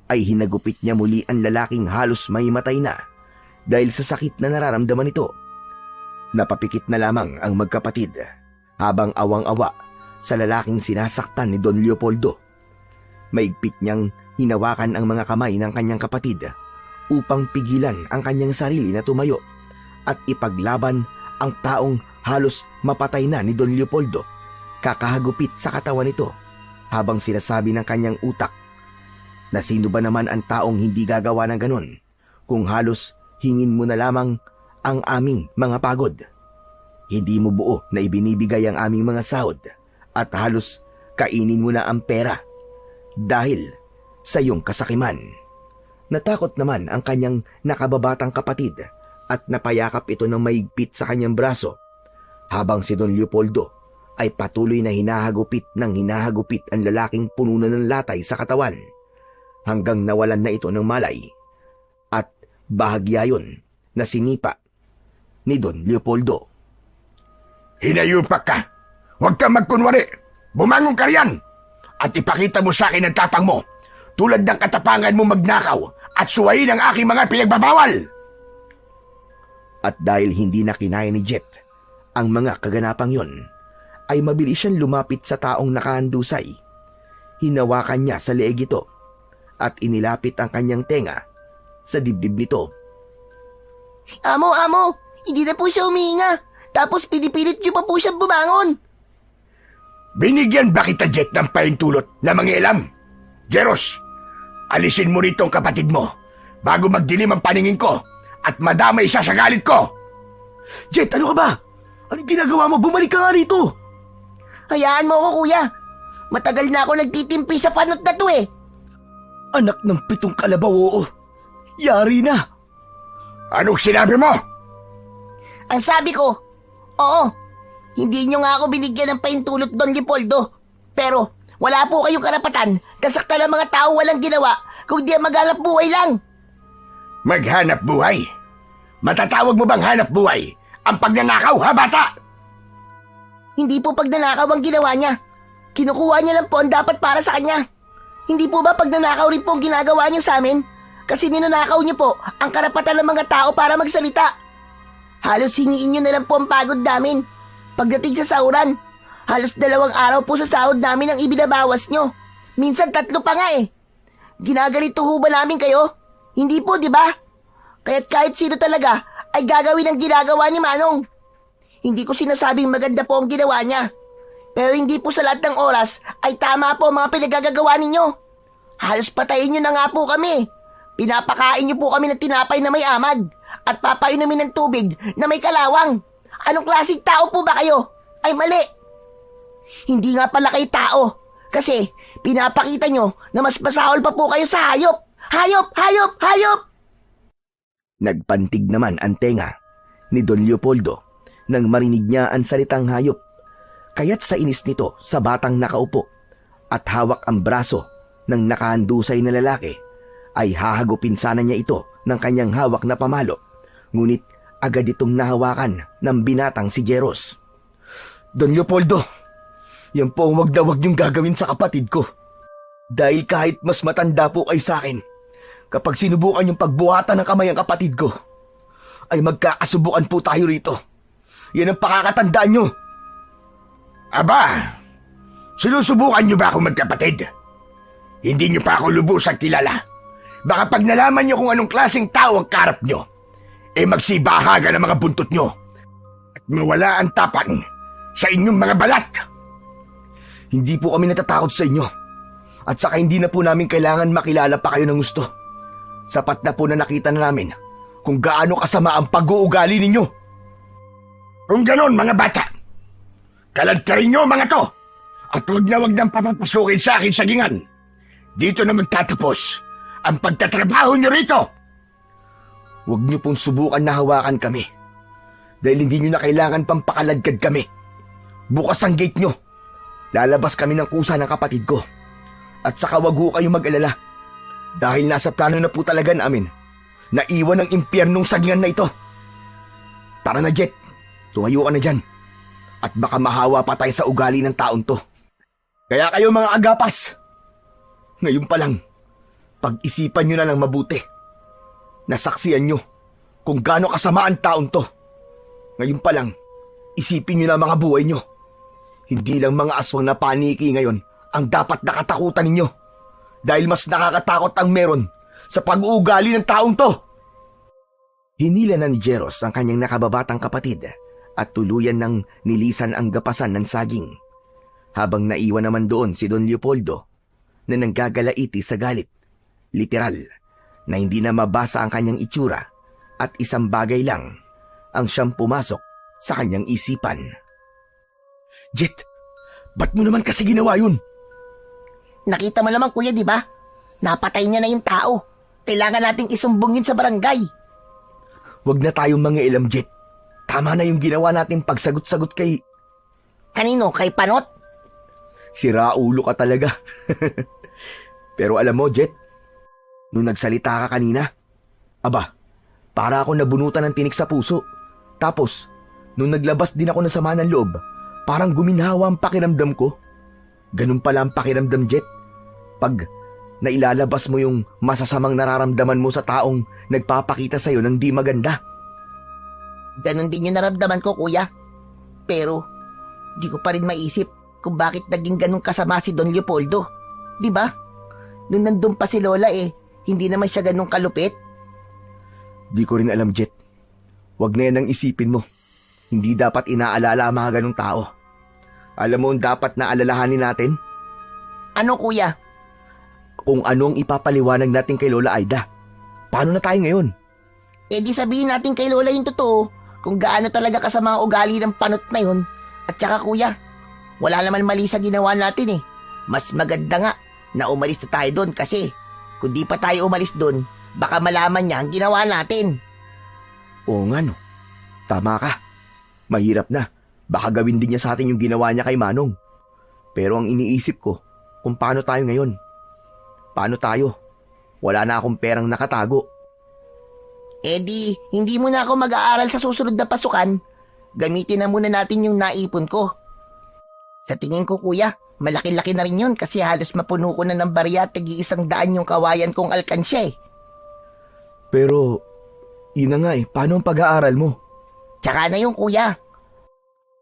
ay hinagupit niya muli ang lalaking halos maimatay na dahil sa sakit na nararamdaman nito. Napapikit na lamang ang magkapatid habang awang-awa sa lalaking sinasaktan ni Don Leopoldo. Maigpit niyang hinawakan ang mga kamay ng kanyang kapatid upang pigilan ang kanyang sarili na tumayo at ipaglaban ang taong halos mapatay na ni Don Leopoldo. Kakahagupit sa katawan nito habang sinasabi ng kanyang utak na sino ba naman ang taong hindi gagawa ng ganon kung halos hingin mo na lamang ang aming mga pagod. Hindi mo buo na ibinibigay ang aming mga sahod at halos kainin mo na ang pera dahil sa iyong kasakiman. Natakot naman ang kanyang nakababatang kapatid at napayakap ito ng maigpit sa kanyang braso habang si Don Leopoldo ay patuloy na hinahagupit ang lalaking puno na ng latay sa katawan hanggang nawalan na ito ng malay at bahagya yun na sinipa ni Don Leopoldo. Hinayupak ka! Huwag kang magkunwari! Bumangon ka riyan at ipakita mo sa akin ang tapang mo, tulad ng katapangan mo magnakaw at suwayin ang aking mga pinagbabawal. At dahil hindi na kinaya ni Jet ang mga kaganapang yon, ay mabilis siyang lumapit sa taong nakahandusay. Hinawakan niya sa leeg ito at inilapit ang kanyang tenga sa dibdib nito. Amo, hindi na po siya humihinga. Tapos pinipilit niyo pa po siyang bumangon. Binigyan ba kita, Jet, ng pahintulot na mangialam? Jeros, alisin mo rito ang kapatid mo bago magdilim ang paningin ko at madamay siya sa galit ko. Jet, ano ka ba? Anong ginagawa mo? Bumalik ka nga rito. Hayaan mo ako, kuya. Matagal na ako nagtitimpi sa panot na to eh. Anak ng 7 kalabaw, oo. Yari na. Anong sinabi mo? Ang sabi ko, oo, hindi nyo nga ako binigyan ng pahintulot, Don Leopoldo. Pero wala po kayong karapatan kasaktan ng mga tao walang ginawa kung di maghanap buhay lang. Maghanap buhay? Matatawag mo bang hanap buhay ang pagnanakaw, ha, bata? Hindi po pagnanakaw ang ginawa niya. Kinukuha niya lang po ang dapat para sa kanya. Hindi po ba pagnanakaw rin po ang ginagawa niyo sa amin? Kasi ninanakaw niyo po ang karapatan ng mga tao para magsalita. Halos hingiin niyo na lang po ang pagod namin. Pagdating sa sahuran, halos 2 araw po sa sahod namin ang ibinabawas niyo. Minsan 3 pa nga eh. Ginagalito ho ba namin kayo? Hindi po, di ba? Kaya't kahit sino talaga ay gagawin ang ginagawa ni Manong. Hindi ko sinasabing maganda po ang ginawa niya. Pero hindi po sa lahat ng oras ay tama po ang mga pinagagagawa ninyo. Halos patayin niyo na nga po kami. Pinapakain niyo po kami ng tinapay na may amag at papainumin ng tubig na may kalawang. Anong klaseng tao po ba kayo? Ay mali. Hindi nga pala kayo tao. Kasi pinapakita nyo na mas masahol pa po kayo sa hayop. Hayop! Hayop! Hayop! Nagpantig naman ang tenga ni Don Leopoldo nang marinig niya ang salitang hayop. Kaya't sa inis nito sa batang nakaupo at hawak ang braso ng nakahandusay na lalaki, ay hahagupin sana niya ito ng kanyang hawak na pamalo. Ngunit agad itong nahawakan ng binatang si Jeros. Don Leopoldo, yan po ang wag na wag niyong gagawin sa kapatid ko. Dahil kahit mas matanda po kay sa akin, kapag sinubukan yung pagbuhatan ng kamay ang kapatid ko, ay magkakasubukan po tayo rito. Yan ang pakakatandaan nyo. Aba, sinusubukan nyo ba akong magkapatid? Hindi nyo pa ako lubusang kilala. Baka pag nalaman nyo kung anong klaseng tao ang karap nyo, magsibahaga ng mga buntot nyo at mawala ang tapang sa inyong mga balat. Hindi po kami natatakot sa inyo. At saka hindi na po namin kailangan makilala pa kayo ng gusto. Sapat na po na nakita na namin kung gaano kasama ang pag-uugali ninyo. Kung ganon, mga bata, kaladkarin nyo mga to at huwag nang papapasukin sa akin sagingan. Dito na magtatapos ang pagtatrabaho nyo rito. Huwag niyo pong subukan na hawakan kami dahil hindi niyo na kailangan pang pakaladkad kami. Bukas ang gate nyo. Lalabas kami ng kusa ng kapatid ko. At saka wag ho kayong mag-alala dahil nasa plano na po talaga namin na iwan ang impyernong sagingan na ito. Tara na, Jet. Tumayo ka na dyan. At baka mahawa pa tayo sa ugali ng taon to. Kaya kayo mga agapas, ngayon pa lang, pag-isipan nyo na ng mabuti. Nasaksiyan nyo kung gaano kasama ang taon to. Ngayon pa lang, isipin nyo na mga buhay nyo. Hindi lang mga aswang na paniki ngayon ang dapat nakatakutan ninyo. Dahil mas nakakatakot ang meron sa pag-uugali ng taong to. Hinila na ni Jeros ang kanyang nakababatang kapatid at tuluyan ng nilisan ang gapasan ng saging. Habang naiwan naman doon si Don Leopoldo na nanggagalaiti sa galit. Literal na hindi na mabasa ang kanyang itsura at isang bagay lang ang siyang pumasok sa kanyang isipan. Jet, ba't mo naman kasi ginawa yun? Nakita mo naman, kuya, di ba? Napatay niya na yung tao. Kailangan nating isumbong yun sa barangay. Huwag na tayong mangialam, Jet. Tama na yung ginawa nating pagsagot-sagot kay... Kanino? Kay Panot? Sira ulo ka talaga. Pero alam mo, Jet, nung nagsalita ka kanina, aba, para ako nabunutan ng tinik sa puso. Tapos, nung naglabas din ako ng sama ng loob, parang guminhawa ang pakiramdam ko. Ganun pala ang pakiramdam, Jet. Pag nailalabas mo yung masasamang nararamdaman mo sa taong nagpapakita sa'yo ng di maganda. Ganon din yung naramdaman ko, kuya. Pero, di ko pa rin maisip kung bakit naging ganun kasama si Don Leopoldo. Di ba? Nung nandun pa si Lola hindi naman siya ganun kalupit. Di ko rin alam, Jet. Huwag na yan ang isipin mo. Hindi dapat inaalala ang mga ganung tao. Alam mo ang dapat na alalahanin natin? Ano, kuya? Kung anong ipapaliwanag natin kay Lola Aida. Paano na tayo ngayon? Di sabihin natin kay Lola yung totoo kung gaano talaga kasama ang ugali ng panot na yun. At saka, kuya, wala naman mali sa ginawa natin. Mas maganda nga na umalis na tayo doon kasi kung di pa tayo umalis doon, baka malaman niya ang ginawa natin. Oo nga, no. Tama ka. Mahirap na. Baka gawin din niya sa atin yung ginawa niya kay Manong. Pero ang iniisip ko, kung paano tayo ngayon. Paano tayo? Wala na akong perang nakatago. Hindi mo na ako mag-aaral sa susunod na pasukan. Gamitin na muna natin yung naipon ko. Sa tingin ko, kuya, malaki-laki na rin yun kasi halos mapuno ko na ng barya at tig-100 yung kawayan kong alkansya. Pero, yun na nga paano ang pag-aaral mo? Tsaka na yung kuya.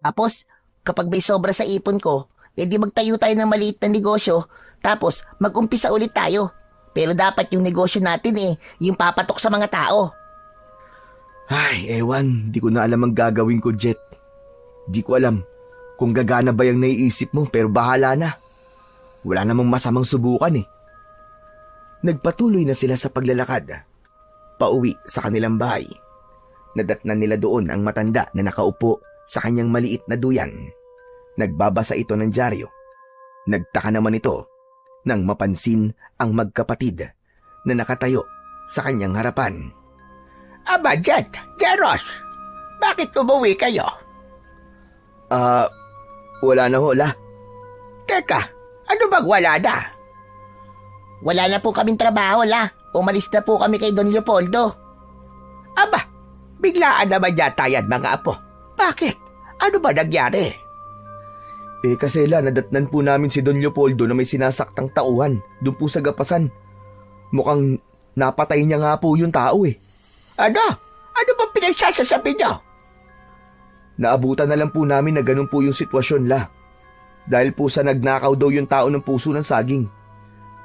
Tapos, kapag may sobra sa ipon ko, di magtayo tayo ng maliit na negosyo, tapos mag-umpisa ulit tayo. Pero dapat yung negosyo natin yung papatok sa mga tao. Ay, ewan, di ko na alam ang gagawin ko, Jet. Di ko alam kung gagana ba yung naiisip mo, pero bahala na. Wala namang masamang subukan Nagpatuloy na sila sa paglalakad. Pauwi sa kanilang bahay. Nadatnan nila doon ang matanda na nakaupo sa kanyang maliit na duyan. Nagbabasa ito ng dyaryo. Nagtaka naman ito nang mapansin ang magkapatid na nakatayo sa kanyang harapan. Aba, Jet, Jeros, bakit umuwi kayo? Wala na ho, La. Teka, ano bang wala na? Wala na po kaming trabaho, La. Umalis na po kami kay Don Leopoldo. Aba, biglaan naman yata yan, mga apo. Bakit? Ano ba nangyari? Kasi La, nadatnan po namin si Don Leopoldo na may sinasaktang tauhan doon po sa gapasan. Mukhang napatay niya nga po yung tao Ano? Ano ba pinagsasasabi niyo? Naabutan na lang po namin na ganun po yung sitwasyon, La. Dahil po sa nagnakaw daw yung tao ng puso ng saging.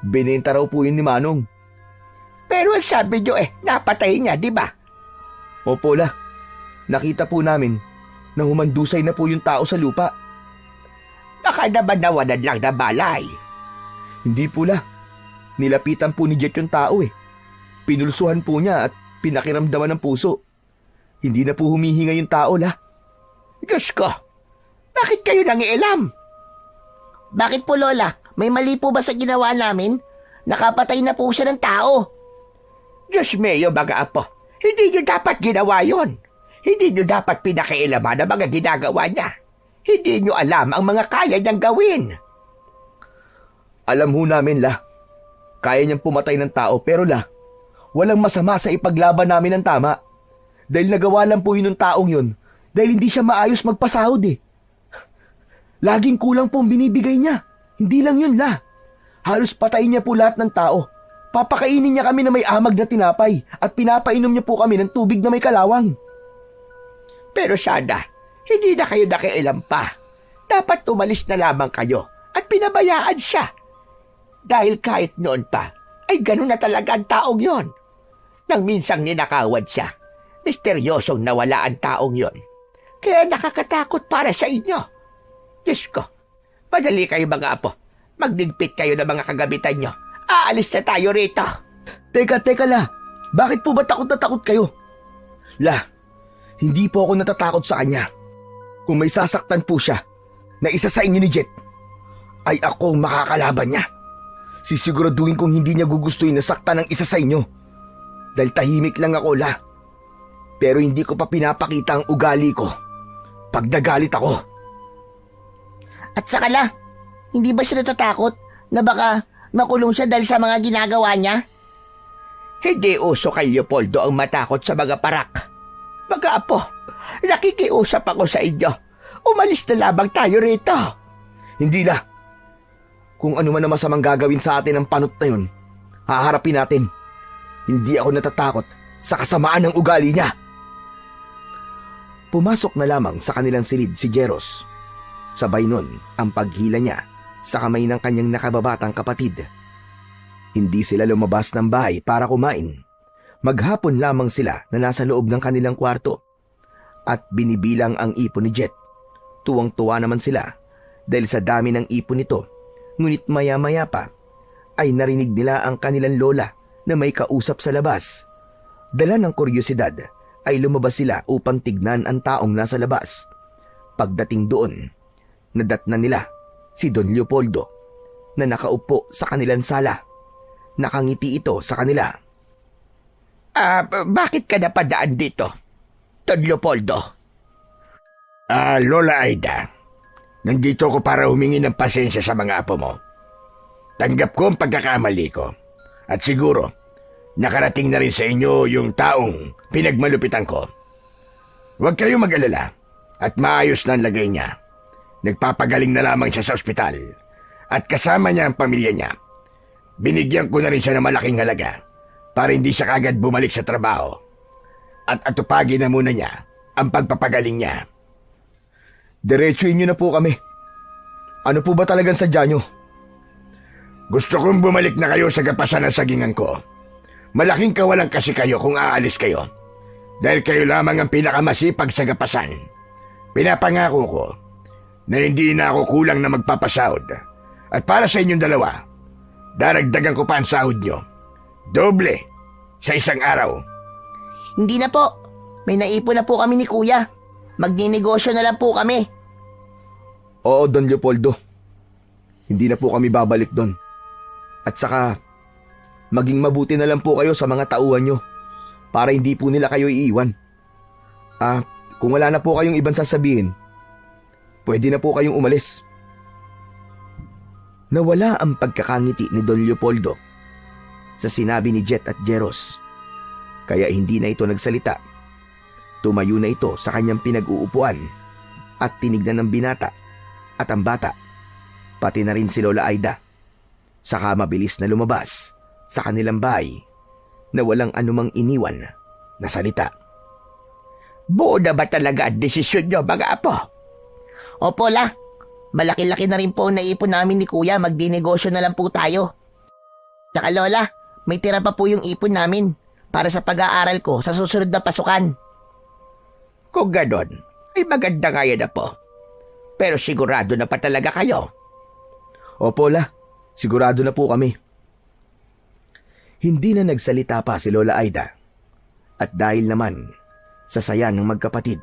Binenta raw po yun ni Manong. Pero sabi niyo napatay niya, di ba? Opo, La. Nakita po namin na humandusay na po yung tao sa lupa. Baka naman nawalan lang na balay. Hindi po, La. Nilapitan po ni Jet yung tao Pinulsuhan po niya at pinakiramdaman ng puso. Hindi na po humihinga yung tao, La. Diyos ko, bakit kayo nangialam? Bakit po, Lola? May mali po ba sa ginawa namin? Nakapatay na po siya ng tao. Diyos mio, mga apo, hindi nyo dapat ginawa yon. Hindi nyo dapat pinakialaman ang mga ginagawa niya. Hindi nyo alam ang mga kaya niyang gawin. Alam ho namin, La. Kaya niyang pumatay ng tao, pero La, walang masama sa ipaglaban namin ng tama. Dahil nagawa lang po yun ng taong yun, dahil hindi siya maayos magpasahod Laging kulang po ang binibigay niya. Hindi lang yun, La. Halos patayin niya po lahat ng tao. Papakainin niya kami na may amag na tinapay at pinapainom niya po kami ng tubig na may kalawang. Pero sana, hindi na kayo nakialam pa. Dapat umalis na lamang kayo at pinabayaan siya. Dahil kahit noon pa, ay ganun na talaga ang taong yon. Nang minsang ninakawan siya, misteryosong nawala ang taong yon. Kaya nakakatakot para sa inyo. Diyos ko, madali kayo mga apo. Magligpit kayo ng mga kagamitan nyo. Aalis na tayo rito. Teka, La. Bakit po ba takot na takot kayo? La, hindi po ako natatakot sa kanya. Kung may sasaktan po siya na isa sa inyo ni Jet, ay ako ang makakalaban niya. Sisiguraduhin kong hindi niya gugustuhin na saktan ng isa sa inyo. Dahil tahimik lang ako, La. Pero hindi ko pa pinapakita ang ugali ko pag nagalit ako. At saka, La, hindi ba siya natatakot na baka makulong siya dahil sa mga ginagawa niya? Hindi uso kay Leopoldo ang matakot sa mga parak. Mga apo, nakikiusap ako sa inyo. Umalis na lamang tayo rito. Hindi, La. Kung ano man ang masamang gagawin sa atin ng panot na yun, haharapin natin. Hindi ako natatakot sa kasamaan ng ugali niya. Pumasok na lamang sa kanilang silid si Jeros. Sabay nun ang paghila niya sa kamay ng kanyang nakababatang kapatid. Hindi sila lumabas ng bahay para kumain. Maghapon lamang sila na nasa loob ng kanilang kwarto at binibilang ang ipon ni Jet. Tuwang-tuwa naman sila dahil sa dami ng ipon nito. Ngunit maya-maya pa ay narinig nila ang kanilang lola na may kausap sa labas. Dala ng kuryosidad ay lumabas sila upang tignan ang taong nasa labas. Pagdating doon, nadatnan nila si Don Leopoldo na nakaupo sa kanilang sala. Nakangiti ito sa kanila. Bakit ka napadaan dito, Don Leopoldo? Lola Aida, nandito ko para humingi ng pasensya sa mga apo mo. Tanggap ko ang pagkakamali ko. At siguro, nakarating na rin sa inyo yung taong pinagmalupitan ko. Huwag kayong mag-alala at maayos na ang lagay niya. Nagpapagaling na lamang siya sa ospital at kasama niya ang pamilya niya. Binigyan ko na rin siya ng malaking halaga para hindi siya kagad bumalik sa trabaho. At atupagin na muna niya ang pagpapagaling niya. Diretsuin niyo na po kami. Ano po ba talagang sadya niyo? Gusto kong bumalik na kayo sa gapasan ng sagingan ko. Malaking kawalan kasi kayo kung aalis kayo. Dahil kayo lamang ang pinakamasipag sa gapasan. Pinapangako ko na hindi na ako kulang na magpapasahod. At para sa inyong dalawa, daragdagan ko pa ang sahod nyo. Doble sa isang araw. Hindi na po. May naipon na po kami ni Kuya. Magninegosyo na lang po kami. Oo, Don Leopoldo. Hindi na po kami babalik doon. At saka, maging mabuti na lang po kayo sa mga tauhan nyo para hindi po nila kayo iiwan. Kung wala na po kayong ibang sasabihin, pwede na po kayong umalis. Nawala ang pagkakangiti ni Don Leopoldo sa sinabi ni Jet at Jeros. Kaya hindi na ito nagsalita. Tumayo na ito sa kanyang pinag-uupuan at tinignan ng binata at ang bata, pati na rin si Lola Aida. Saka mabilis na lumabas sa kanilang bahay na walang anumang iniwan na salita. Buo na ba talaga ang desisyon nyo, mga apo? Opo, La. Malaki-laki na rin po ang naipon namin ni Kuya. Magdinegosyo na lang po tayo. Tsaka Lola, may tira pa po yung ipon namin para sa pag-aaral ko sa susunod na pasukan. Kung ganon, ay maganda nga yan, apo. Pero sigurado na pa talaga kayo? Opo, La. Sigurado na po kami. Hindi na nagsalita pa si Lola Aida. At dahil naman sa saya ng magkapatid,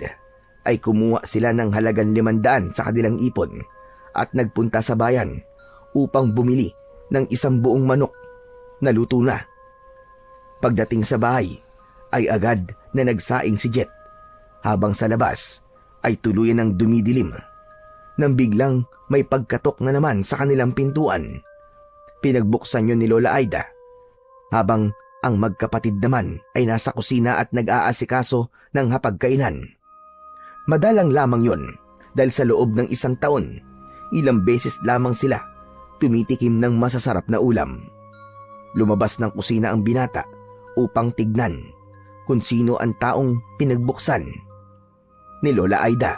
ay kumuha sila ng halagang 500 sa kanilang ipon at nagpunta sa bayan upang bumili ng isang buong manok na luto na. Pagdating sa bahay, ay agad na nagsaing si Jet habang sa labas ay tuluyan ng dumidilim nang biglang may pagkatok na naman sa kanilang pintuan. Pinagbuksan yun ni Lola Aida habang ang magkapatid naman ay nasa kusina at nag-aasikaso ng hapagkainan. Madalang lamang yon dahil sa loob ng 1 taon, ilang beses lamang sila tumitikim ng masasarap na ulam. Lumabas ng kusina ang binata upang tignan kung sino ang taong pinagbuksan ni Lola Aida.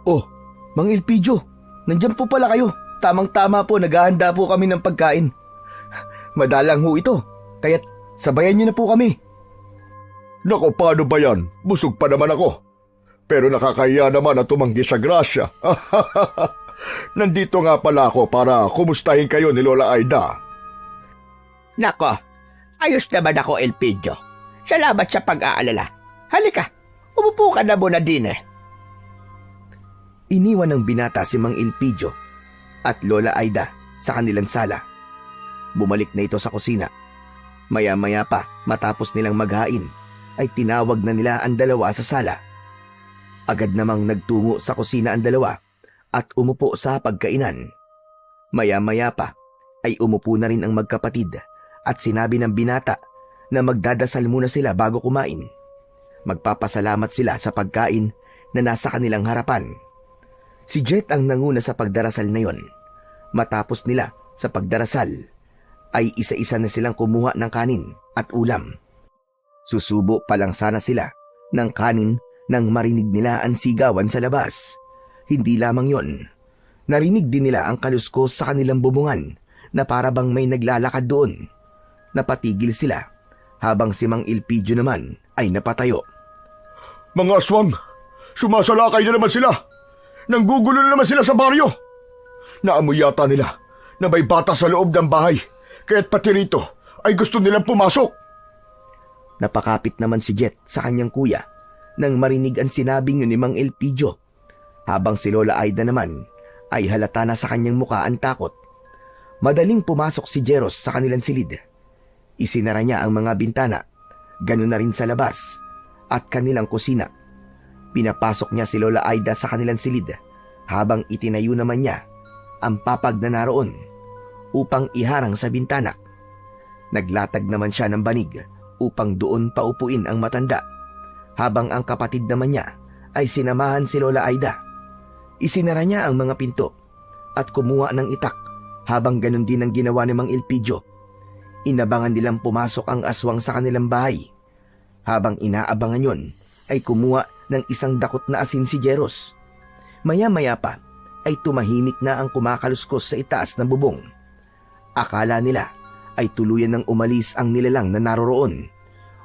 Oh, Mang Elpidio, nandyan po pala kayo. Tamang-tama po, naghahanda po kami ng pagkain. Madalang ho ito, kaya't sabayan niyo na po kami. Nako, paano ba yan? Busog pa naman ako. Pero nakakahiya naman at tumanggi sa grasya. Nandito nga pala ako para kumustahin kayo ni Lola Aida. Nako, ayos naman ako, Elpidio. Salamat sa pag-aalala. Halika, umupo ka na muna din eh. Iniwan ng binata si Mang Elpidio at Lola Aida sa kanilang sala. Bumalik na ito sa kusina. Maya-maya pa, matapos nilang maghain, ay tinawag na nila ang dalawa sa sala. Agad namang nagtungo sa kusina ang dalawa at umupo sa pagkainan. Maya-maya pa, ay umupo na rin ang magkapatid at sinabi ng binata na magdadasal muna sila bago kumain. Magpapasalamat sila sa pagkain na nasa kanilang harapan. Si Jet ang nanguna sa pagdarasal na yon. Matapos nila sa pagdarasal, ay isa-isa na silang kumuha ng kanin at ulam. Susubo pa lang sana sila ng kanin nang marinig nila ang sigawan sa labas. Hindi lamang yon, narinig din nila ang kaluskos sa kanilang bubungan na para bang may naglalakad doon. Napatigil sila habang si Mang Elpidio naman ay napatayo. Mga aswang, sumasalakay na naman sila. Nanggugulo na naman sila sa baryo. Naamoy yata nila na may bata sa loob ng bahay, kaya't pati rito ay gusto nilang pumasok. Napakapit naman si Jet sa kanyang kuya nang marinig ang sinabing yun ni Mang Elpidio, habang si Lola Aida naman ay halata na sa kanyang muka ang takot. Madaling pumasok si Jeros sa kanilang silid. Isinara niya ang mga bintana, ganoon na rin sa labas at kanilang kusina. Pinapasok niya si Lola Aida sa kanilang silid habang itinayo naman niya ang papag na naroon upang iharang sa bintana. Naglatag naman siya ng banig upang doon paupuin ang matanda, habang ang kapatid naman niya ay sinamahan si Lola Aida. Isinara niya ang mga pinto at kumuha ng itak, habang ganun din ang ginawa ni Mang Elpidio. Inabangan nilang pumasok ang aswang sa kanilang bahay. Habang inaabangan yon, ay kumuha ng isang dakot na asin si Jeros. Maya-maya pa ay tumahimik na ang kumakaluskos sa itaas ng bubong. Akala nila ay tuluyan ng umalis ang nilalang na naroroon.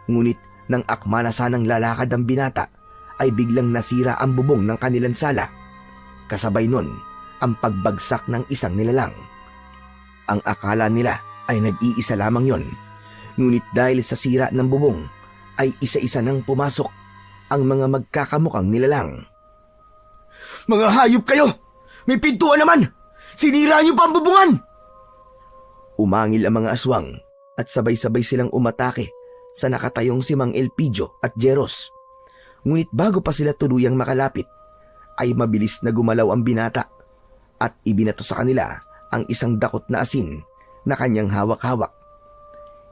Ngunit nang akma na sanang lalakad ang binata, ay biglang nasira ang bubong ng kanilang sala. Kasabay nun ang pagbagsak ng isang nilalang. Ang akala nila ay nag-iisa lamang yon. Ngunit dahil sa sira ng bubong, ay isa-isa nang pumasok ang mga magkakamukhang nilalang. Mga hayop kayo! May pintuan naman! Sinira niyo pa ang bubungan! Umangil ang mga aswang at sabay-sabay silang umatake sa nakatayong si Mang Elpidio at Jeros. Ngunit bago pa sila tuluyang makalapit, ay mabilis na gumalaw ang binata at ibinato sa kanila ang isang dakot na asin na kanyang hawak-hawak.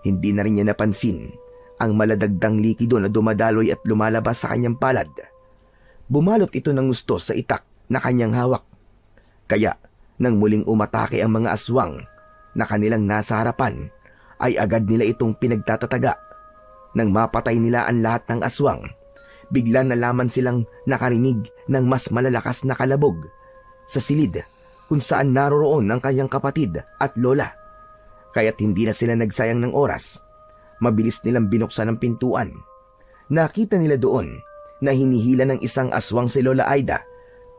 Hindi na rin niya napansin ang maladagdang likido na dumadaloy at lumalabas sa kanyang palad. Bumalot ito ng gusto sa itak na kanyang hawak. Kaya nang muling umatake ang mga aswang na kanilang nasa harapan, ay agad nila itong pinagtatataga. Nang mapatay nila ang lahat ng aswang, bigla na lamang silang nakarinig ng mas malalakas na kalabog sa silid kung saan naroroon ang kanyang kapatid at lola. Kaya't hindi na sila nagsayang ng oras. Mabilis nilang binuksan ang pintuan. Nakita nila doon na hinihila ng isang aswang si Lola Aida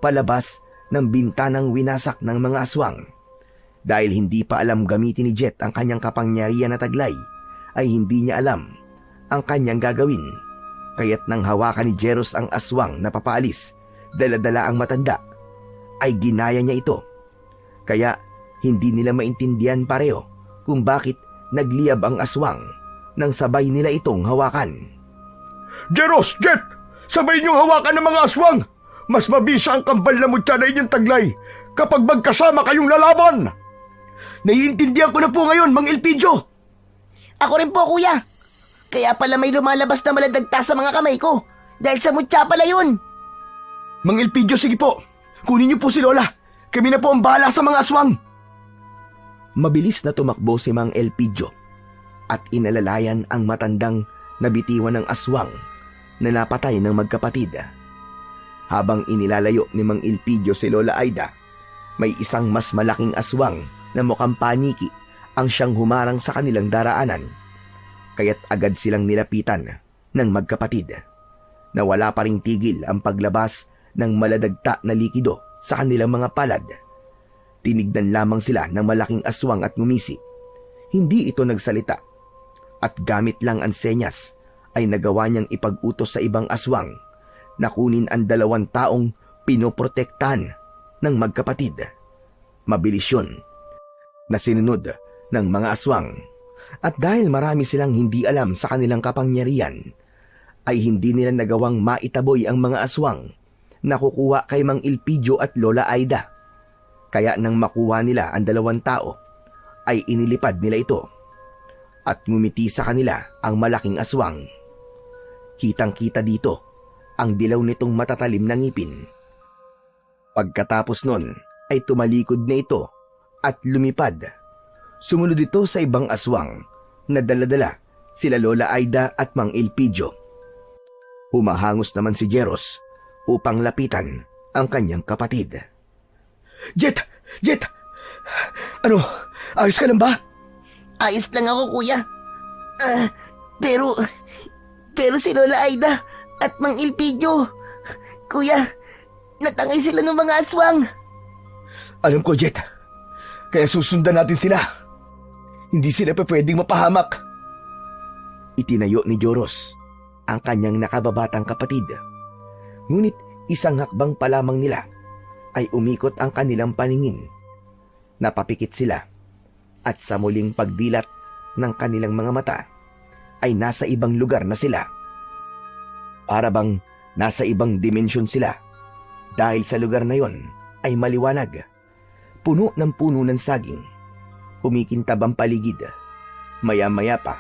palabas ng bintanang winasak ng mga aswang. Dahil hindi pa alam gamitin ni Jet ang kanyang kapangyarihan na taglay, ay hindi niya alam ang kanyang gagawin. Kaya't nang hawakan ni Jeros ang aswang na papaalis, dala-dala ang matanda, ay ginaya niya ito. Kaya hindi nila maintindihan pareho kung bakit nagliyab ang aswang nang sabay nila itong hawakan. Jeros! Jet! Sabay niyong hawakan ng mga aswang! Mas mabisa ang kambal na mutya na inyong taglay kapag magkasama kayong lalaban! Naiintindihan ko na po ngayon, Mang Elpidio! Ako rin po, kuya. Kaya pala may lumalabas na maladagta sa mga kamay ko. Dahil sa mutya pala yun. Mang Elpidio, sige po. Kunin niyo po si Lola. Kami na po ang bahala sa mga aswang. Mabilis na tumakbo si Mang Elpidio at inalalayan ang matandang nabitiwan ng aswang na napatay ng magkapatid. Habang inilalayo ni Mang Elpidio si Lola Aida, may isang mas malaking aswang na mukhang paniki ang siyang humarang sa kanilang daraanan. Kaya't agad silang nilapitan ng magkapatid. Nawala pa ring tigil ang paglabas ng maladagta na likido sa kanilang mga palad. Tinignan lamang sila ng malaking aswang at ngumisi. Hindi ito nagsalita. At gamit lang ang senyas ay nagawa niyang ipag-utos sa ibang aswang na kunin ang 2 taong pinoprotektahan ng magkapatid. Mabilis yun na sinunod ng mga aswang. At dahil marami silang hindi alam sa kanilang kapangyarihan, ay hindi nila nagawang maitaboy ang mga aswang na kukuha kay Mang Elpidio at Lola Aida. Kaya nang makuha nila ang 2 tao, ay inilipad nila ito. At ngumiti sa kanila ang malaking aswang. Kitang-kita dito ang dilaw nitong matatalim na ngipin. Pagkatapos nun, ay tumalikod na ito at lumipad. Sumunod ito sa ibang aswang na dala-dala sila Lola Aida at Mang Elpidio. Humahangos naman si Jeros upang lapitan ang kanyang kapatid. Jet! Jet! Ano? Ayos ka lang ba? Ayos lang ako, kuya. Pero si Lola Aida at Mang Elpidio, kuya, natangay sila ng mga aswang. Alam ko, Jet. Kaya susundan natin sila. Hindi sila pwedeng mapahamak. Itinayo ni Joros ang kanyang nakababatang kapatid. Ngunit isang hakbang pa lamang nila ay umikot ang kanilang paningin. Napapikit sila at sa muling pagdilat ng kanilang mga mata ay nasa ibang lugar na sila. Para bang nasa ibang dimensyon sila dahil sa lugar na yon ay maliwanag. Puno ng puno ng saging. Kumikintab ang paligid. Maya-maya pa,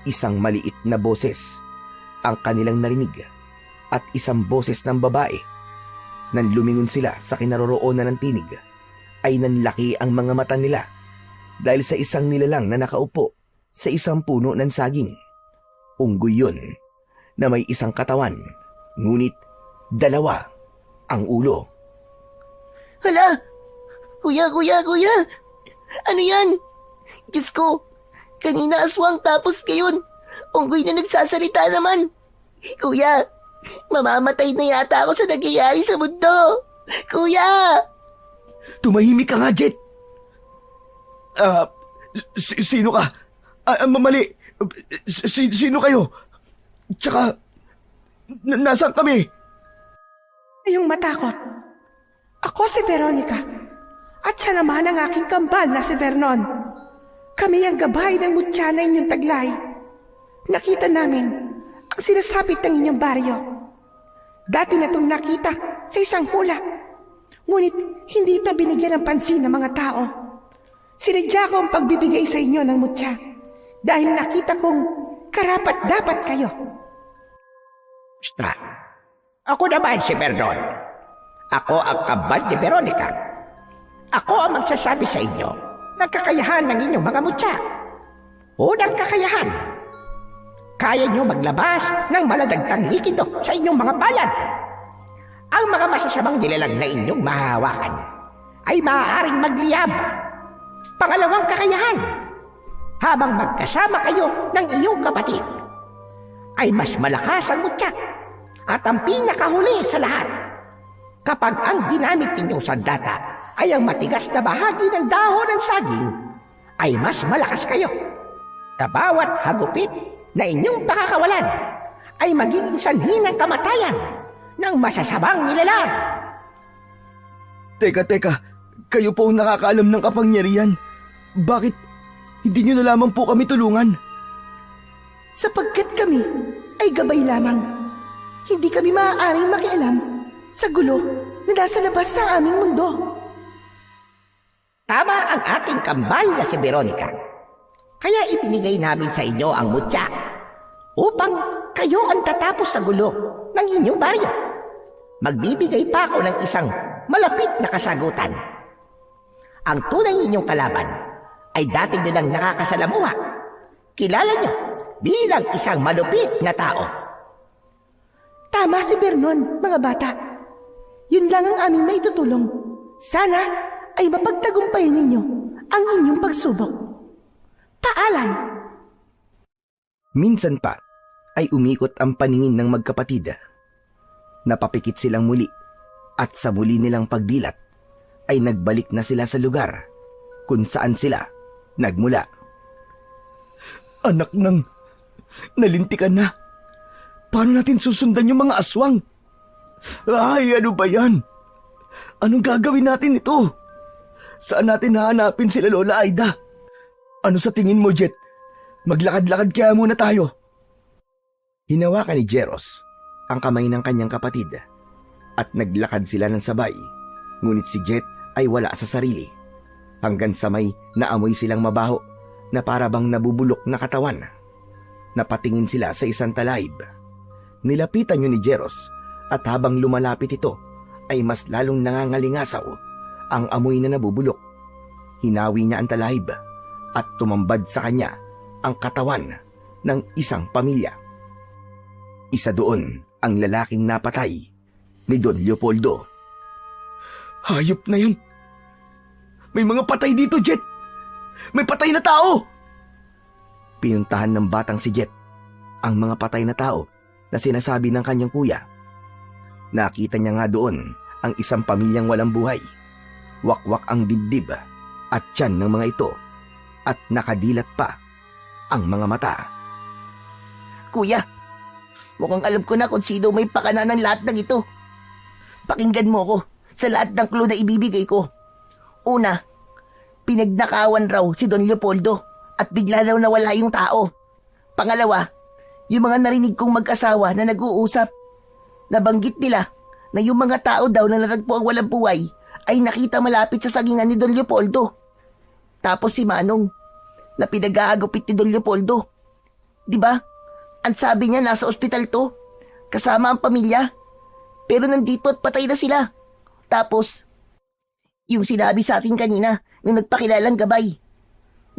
isang maliit na boses ang kanilang narinig at isang boses ng babae. Nang lumingon sila sa kinaroroonan ng tinig, ay nanlaki ang mga mata nila dahil sa isang nilalang na nakaupo sa isang puno ng saging. Unggoy yun na may isang katawan, ngunit dalawa ang ulo. Hala! Kuya! Ano yan? Diyos ko, kanina aswang tapos ngayon, unggoy na nagsasalita naman. Kuya, mamamatay na yata ako sa nangyayari sa mundo. Kuya! Tumahimik ka nga, Jet! Sino ka? Mali! Sino kayo? Tsaka, nasaan kami? Ayong matakot. Ako si Veronica. At siya naman ang aking kambal na si Vernon. Kami ang gabay ng mutya na inyong taglay. Nakita namin ang sinasapit ng inyong baryo. Dati na itong nakita sa isang hula. Ngunit hindi ito binigyan ng pansin ng mga tao. Sinadya ko ang pagbibigay sa inyo ng mutya dahil nakita kong karapat-dapat kayo. Basta, ako naman si Vernon. Ako ang kambal ni Veronica. Ako ang magsasabi sa inyo ng kakayahan ng inyong mga mutya. Unang kakayahan, kaya nyo maglabas ng maladagtang likido sa inyong mga palad. Ang mga masasamang nilalang na inyong mahahawakan ay maaaring magliyab. Pangalawang kakayahan, habang magkasama kayo ng iyong kapatid, ay mas malakas ang mutya. At ang pinakahuli sa lahat, kapag ang ginamit ninyong sandata ay ang matigas na bahagi ng dahon ng saging, ay mas malakas kayo. Sa bawat hagupit na inyong pakakawalan, ay magiging sanhi ng kamatayan ng masasamang nilalang. Teka, kayo po ang nakakaalam ng kapangyarihan. Bakit hindi nyo na lamang po kami tulungan? Sapagkat kami ay gabay lamang. Hindi kami maaaring makialam sa gulo na nasa labas sa aming mundo. Tama ang ating kambal na si Veronica. Kaya ibinigay namin sa inyo ang mutya upang kayo ang tatapos sa gulo ng inyong baryo. Magbibigay pa ako ng isang malapit na kasagutan. Ang tunay ninyong kalaban ay dati nyo lang nakakasalamuha. Kilala nyo bilang isang malupit na tao. Tama si Vernon, mga bata. Yun lang ang aming maitutulong. Sana ay mapagtagumpayan ninyo ang inyong pagsubok. Paalam! Minsan pa ay umikot ang paningin ng magkapatid. Napapikit silang muli at sa muli nilang pagdilat ay nagbalik na sila sa lugar kung saan sila nagmula. Anak nang nalintikan na. Paano natin susundan yung mga aswang? Ay, ano ba yan? Anong gagawin natin ito? Saan natin hahanapin sila Lola Aida? Ano sa tingin mo, Jet? Maglakad-lakad kaya muna tayo. Hinawakan ni Jeros ang kamay ng kanyang kapatid at naglakad sila ng sabay. Ngunit si Jet ay wala sa sarili. Hanggang sa may naamoy silang mabaho na parabang nabubulok na katawan. Napatingin sila sa isang talayib. Nilapitan yun ni Jeros at habang lumalapit ito ay mas lalong nangangalingasaw ang amoy na nabubulok. Hinawi niya ang talahib at tumambad sa kanya ang katawan ng isang pamilya. Isa doon ang lalaking napatay ni Don Leopoldo. Hayop na yun! May mga patay dito, Jet! May patay na tao! Pinuntahan ng batang si Jet ang mga patay na tao na sinasabi ng kanyang kuya. Nakita niya nga doon ang isang pamilyang walang buhay. Wakwak ang dibdib at tiyan ng mga ito at nakadilat pa ang mga mata. Kuya, mukhang alam ko na kung sino may pakana ng lahat ng ito. Pakinggan mo ko sa lahat ng clue na ibibigay ko. Una, pinagnakawan raw si Don Leopoldo at bigla daw nawala yung tao. Pangalawa, yung mga narinig kong mag-asawa na nag-uusap, nabanggit nila na yung mga tao daw na natagpo ang walang buhay ay nakita malapit sa sagingan ni Don Leopoldo. Tapos si Manong, na pinag-aagupit ni Don Leopoldo. Diba? Ang sabi niya nasa ospital to, kasama ang pamilya, pero nandito at patay na sila. Tapos, yung sinabi sa atin kanina nung nagpakilalang gabay,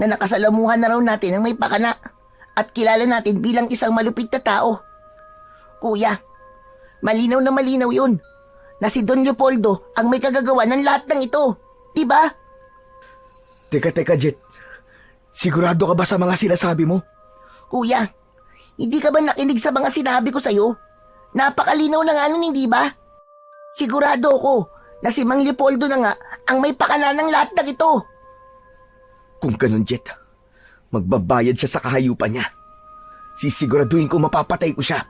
na nakasalamuhan na raw natin ang may pakana at kilala natin bilang isang malupit na tao. Kuya, malinaw na malinaw yun na si Don Leopoldo ang may kagagawa ng lahat ng ito. Diba? Teka, Jet. Sigurado ka ba sa mga sinasabi mo? Kuya, hindi ka ba nakinig sa mga sinabi ko sa'yo? Napakalinaw na nga nun, hindi ba? Sigurado ako na si Mang Leopoldo na nga ang may pakana ng lahat ng ito. Kung ganun, Jet, magbabayad siya sa kahayupan niya. Sisiguraduhin ko mapapatay ko siya.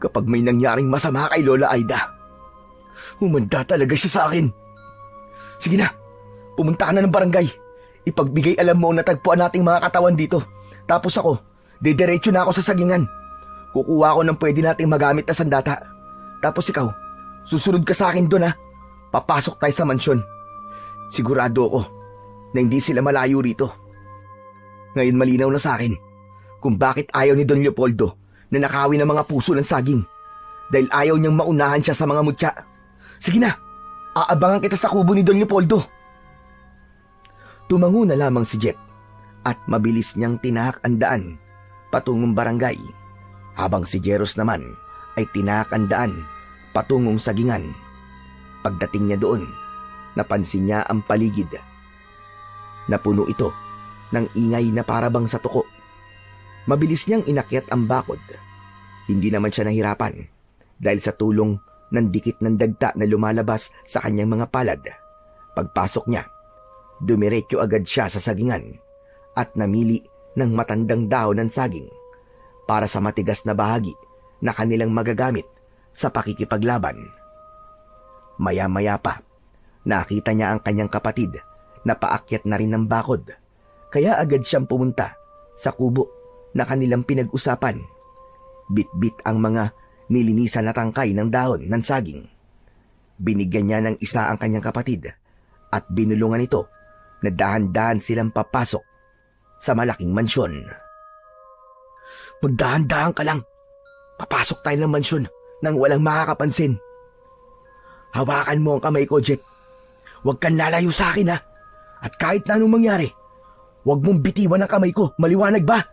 Kapag may nangyaring masama kay Lola Aida, humanda talaga siya sa akin. Sige na, pumunta ka na ng barangay. Ipagbigay alam mo na tagpuan nating mga katawan dito. Tapos ako, didiretso na ako sa sagingan. Kukuha ko ng pwede nating magamit na sandata. Tapos ikaw, susunod ka sa akin doon ha. Papasok tayo sa mansyon. Sigurado ako na hindi sila malayo rito. Ngayon malinaw na sa akin kung bakit ayaw ni Don Leopoldo na nakawin ng mga puso ng saging. Dahil ayaw niyang maunahan siya sa mga mutya. Sige na, aabangan kita sa kubo ni Don Leopoldo. Tumango na lamang si Jet at mabilis niyang tinahak ang daan patungong barangay, habang si Jeros naman ay tinahak ang daan patungong sagingan. Pagdating niya doon, napansin niya ang paligid. Napuno ito ng ingay na parabang sa tuko. Mabilis niyang inakyat ang bakod. Hindi naman siya nahirapan dahil sa tulong ng dikit ng dagta na lumalabas sa kanyang mga palad. Pagpasok niya, dumiretso agad siya sa sagingan at namili ng matandang dahon ng saging para sa matigas na bahagi na kanilang magagamit sa pakikipaglaban. Maya-maya pa, nakita niya ang kanyang kapatid na paakyat na rin ng bakod, kaya agad siyang pumunta sa kubo na kanilang pinag-usapan. Bit-bit ang mga nilinisan na tangkay ng dahon ng saging. Binigyan niya ng isa ang kanyang kapatid at binulungan ito na dahan-dahan silang papasok sa malaking mansyon. Magdahan-dahan ka lang. Papasok tayo ng mansyon nang walang makakapansin. Hawakan mo ang kamay ko, Jet. Huwag kang lalayo sa akin, ha? At kahit na anong mangyari, huwag mong bitiwan ang kamay ko. Maliwanag ba?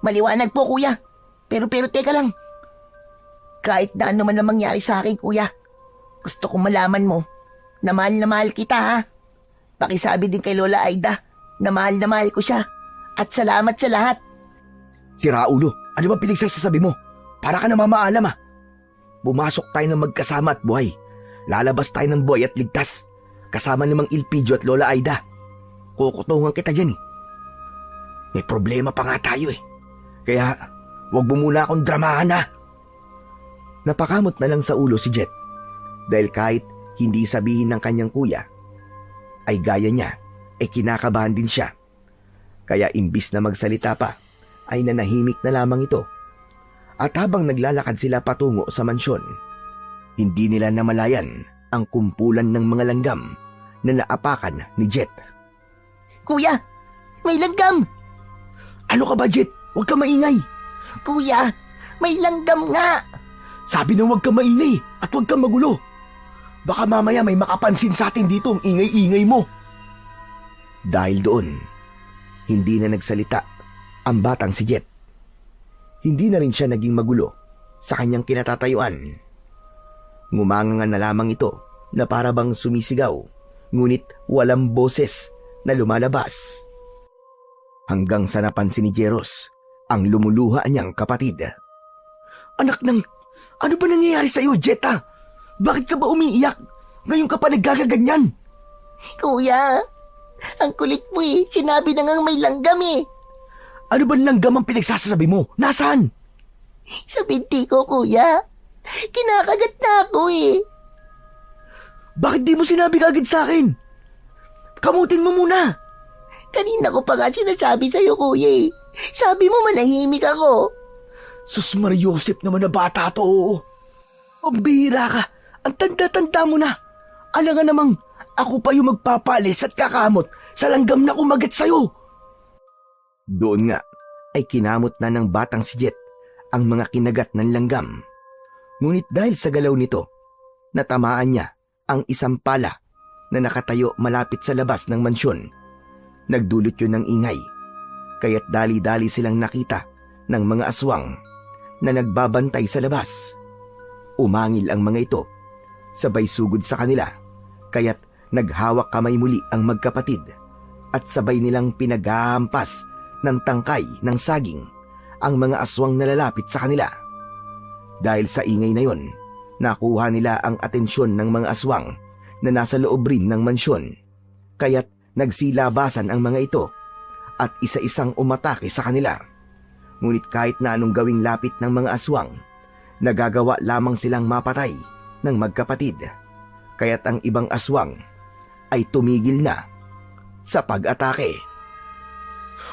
Maliwanag po, kuya. Pero teka lang. Kahit na ano man ang mangyari sa akin, kuya, gusto kong malaman mo na mahal kita, ha? Pakisabi din kay Lola Aida na mahal ko siya. At salamat sa lahat. Sira ulo, ano ba pinagsasabi mo? Para ka na mamaalam, ha? Bumasok tayo ng magkasama at buhay. Lalabas tayo ng buhay at ligtas. Kasama ni Mang Ilpidio at Lola Aida. Kukutungan kita dyan, eh. May problema pa nga tayo, eh. Kaya, huwag mo muna akong dramahan, ha? Napakamot na lang sa ulo si Jet. Dahil kahit hindi sabihin ng kanyang kuya, ay gaya niya, ay kinakabahan din siya. Kaya imbis na magsalita pa, ay nanahimik na lamang ito. At habang naglalakad sila patungo sa mansyon, hindi nila namalayan ang kumpulan ng mga langgam na naapakan ni Jet. Kuya, may langgam! Ano ka ba, Jet? Huwag ka maingay! Kuya, may langgam nga! Sabi na huwag ka maingay at huwag ka magulo. Baka mamaya may makapansin sa atin dito ang ingay-ingay mo. Dahil doon, hindi na nagsalita ang batang si Jet. Hindi na rin siya naging magulo sa kanyang kinatatayuan. Ngumanga na lamang ito na para bang sumisigaw, ngunit walang boses na lumalabas. Hanggang sa napansin ni Jeros ang lumuluha niyang kapatid. Anak ng, ano ba nangyayari sa iyo, Jetta? Bakit ka ba umiiyak? Ngayon ka pa nagkakaganyan? Kuya, ang kulit mo eh. Sinabi na ngang may langgam eh. Ano ba langgam ang pinagsasabi mo? Nasaan? Sa binti ko, kuya. Kinakagat na ako eh. Bakit di mo sinabi kagad sa akin? Kamutin mo muna. Kanina ko pa nga sinasabi sa'yo, kuya eh. Sabi mo manahimik ako. Sus Mariosep naman na bata to, oo. Ang bihira ka. Ang tanda-tanda mo na. Alangan namang ako pa yung magpapalis at kakamot sa langgam na kumagat sa'yo. Doon nga ay kinamot na ng batang si Jet ang mga kinagat ng langgam. Ngunit dahil sa galaw nito, natamaan niya ang isang pala na nakatayo malapit sa labas ng mansyon. Nagdulot yun ng ingay, kaya't dali-dali silang nakita ng mga aswang na nagbabantay sa labas. Umangil ang mga ito, sabay sugod sa kanila, kaya't naghawak kamay muli ang magkapatid at sabay nilang pinaghahampas ng tangkay ng saging ang mga aswang na lalapit sa kanila. Dahil sa ingay na yon, nakuha nila ang atensyon ng mga aswang na nasa loob rin ng mansyon, kaya't nagsilabasan ang mga ito at isa-isang umatake sa kanila. Ngunit kahit na anong gawing lapit ng mga aswang, nagagawa lamang silang mapatay ng magkapatid, kaya't ang ibang aswang ay tumigil na sa pag-atake.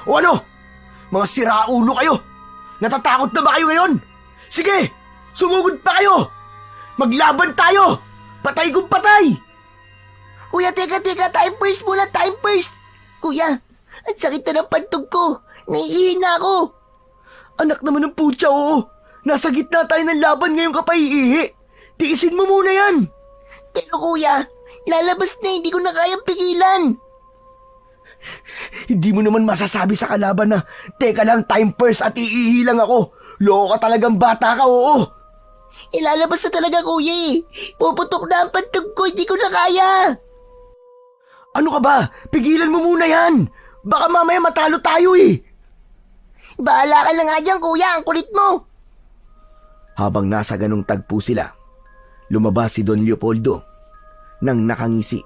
O ano? Mga siraulo kayo! Natatakot na ba kayo ngayon? Sige! Sumugod pa kayo! Maglaban tayo! Patay kung patay! Kuya, teka, time first muna, time first. Kuya, ang sakit na ng pantog ko. Naiihi ako. Anak naman ng putya, oo. Nasa gitna tayo ng laban ngayon ka pa iihi. Tiisin mo muna yan. Pero kuya, lalabas na, hindi ko na kayang pigilan. Hindi mo naman masasabi sa kalaban na, teka lang, time first at iihi lang ako. Loko ka talagang bata ka, oo. Ilalabas na talaga, kuya eh. Puputok na ang pantog ko, hindi ko na kaya. Ano ka ba? Pigilan mo muna yan. Baka mamaya matalo tayo eh. Bahala ka na nga dyan, kuya. Ang kulit mo. Habang nasa ganong tagpo sila, lumabas si Don Leopoldo nang nakangisi.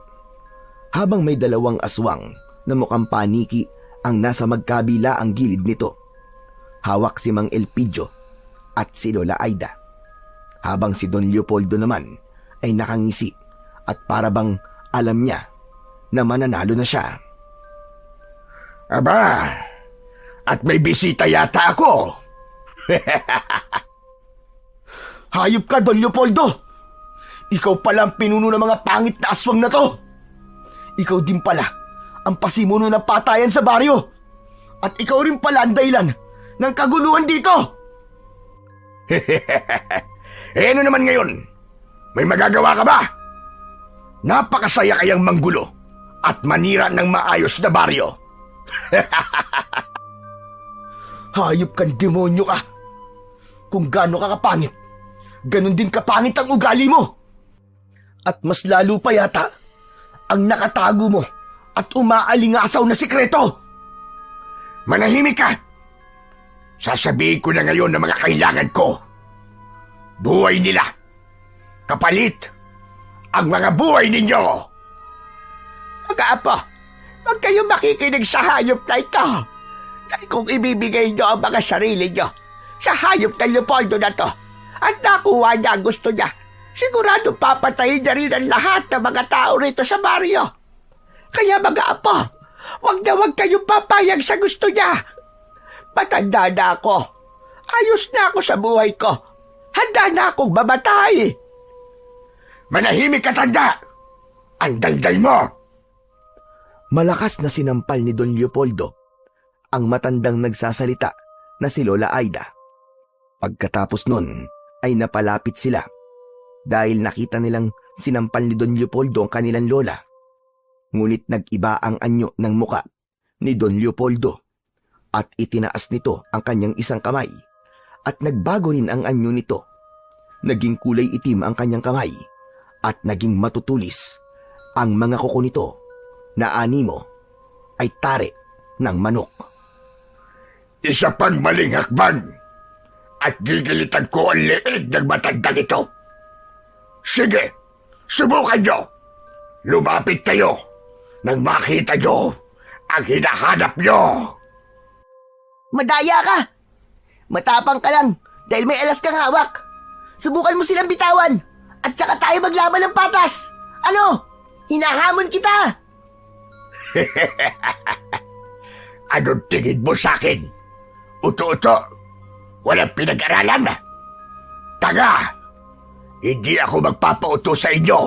Habang may dalawang aswang na mukhang paniki ang nasa magkabila ang gilid nito. Hawak si Mang Elpidio at si Lola Aida. Habang si Don Leopoldo naman ay nakangisi at para bang alam niya na mananalo na siya. Aba, at may bisita yata ako. Hayop ka, Don Leopoldo! Ikaw pala ang pinuno ng mga pangit na aswang na to! Ikaw din pala ang pasimuno ng patayan sa baryo! At ikaw rin pala ang dahilan ng kaguluhan dito! Ano naman ngayon? May magagawa ka ba? Napakasaya kayang manggulo at manira ng maayos na baryo. Hayop kang demonyo ka! Kung gaano ka kapangit, ganon din kapangit ang ugali mo! At mas lalo pa yata ang nakatago mo at umaalingasaw na sikreto! Manahimik ka! Sasabihin ko na ngayon ng mga kailangan ko. Buhay nila. Kapalit ang mga buhay ninyo. Mga apo, huwag kayong makikinig sa hayop na ito. Dahil kung ibibigay nyo ang mga sarili nyo sa hayop na Leopoldo na to at nakuha niya ang gusto niya, sigurado papatayin niya rin ang lahat ng mga tao rito sa baryo. Kaya mga apo, huwag na huwag kayong papayag sa gusto niya. Matanda na ako. Ayos na ako sa buhay ko. Handa na akong mamatay. Manahimik ka, tanda! Ang daldal mo! Malakas na sinampal ni Don Leopoldo ang matandang nagsasalita na si Lola Aida. Pagkatapos nun ay napalapit sila dahil nakita nilang sinampal ni Don Leopoldo ang kanilang lola. Ngunit nag-iba ang anyo ng muka ni Don Leopoldo at itinaas nito ang kanyang isang kamay at nagbago rin ang anyo nito. Naging kulay itim ang kanyang kamay at naging matutulis ang mga kuko nito na animo ay tare ng manok. Isa pang maling hakbang at gigilitan ko ang leeg ng matandang ito. Sige, subukan nyo. Lumapit kayo nang makita nyo ang hinahanap nyo. Madaya ka! Matapang ka lang dahil may alas kang hawak. Subukan mo silang bitawan at saka tayo maglaban ng patas. Ano? Hinahamon kita! Anong tingin mo sa akin? Uto-uto, walang pinag-aralan. Tanga, hindi ako magpapauto sa inyo,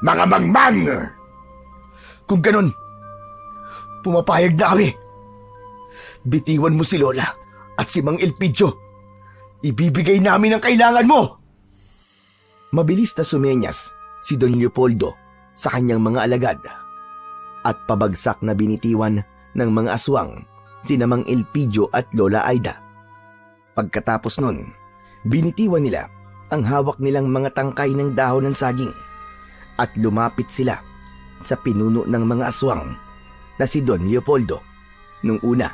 mga mangmang. Kung ganun, pumapayag na kami. Bitiwan mo si Lola at si Mang Elpidio. Ibibigay namin ang kailangan mo. Mabilis na sumenyas si Don Leopoldo sa kanyang mga alagad at pabagsak na binitiwan ng mga aswang sina Mang Elpidio at Lola Aida. Pagkatapos nun, binitiwan nila ang hawak nilang mga tangkay ng dahon ng saging at lumapit sila sa pinuno ng mga aswang na si Don Leopoldo. Nung una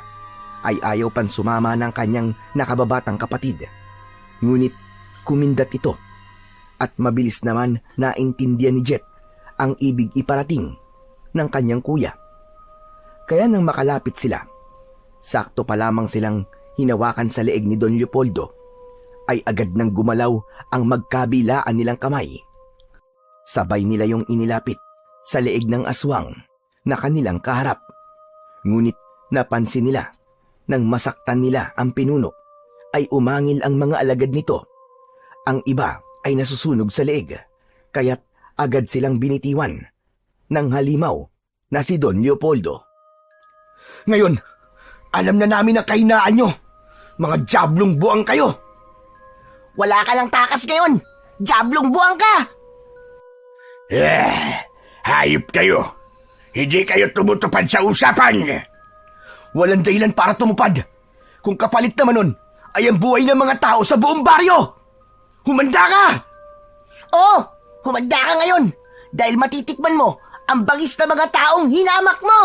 ay ayaw pan sumama ng kanyang nakababatang kapatid. Ngunit kumindat ito at mabilis naman naintindihan ni Jet ang ibig iparating ng kanyang kuya. Kaya nang makalapit sila, sakto pa lamang silang hinawakan sa leeg ni Don Leopoldo, ay agad nang gumalaw ang magkabilaan nilang kamay. Sabay nila yung inilapit sa leeg ng aswang na kanilang kaharap. Ngunit napansin nila nang masaktan nila ang pinuno ay umangil ang mga alagad nito. Ang iba ay nasusunog sa leeg, kaya't agad silang binitiwan ng halimaw na si Don Leopoldo. Ngayon, alam na namin ang kahinaan nyo. Mga diablong buwang kayo. Wala ka lang takas ngayon. Diablong buwang ka! Hayop kayo. Hindi kayo tumutupad sa usapan. Walang dahilan para tumupad. Kung kapalit naman nun ay ang buhay ng mga tao sa buong baryo. Humanda ka! Oo, humanda ka ngayon dahil matitikman mo ang bangis na mga taong hinamak mo!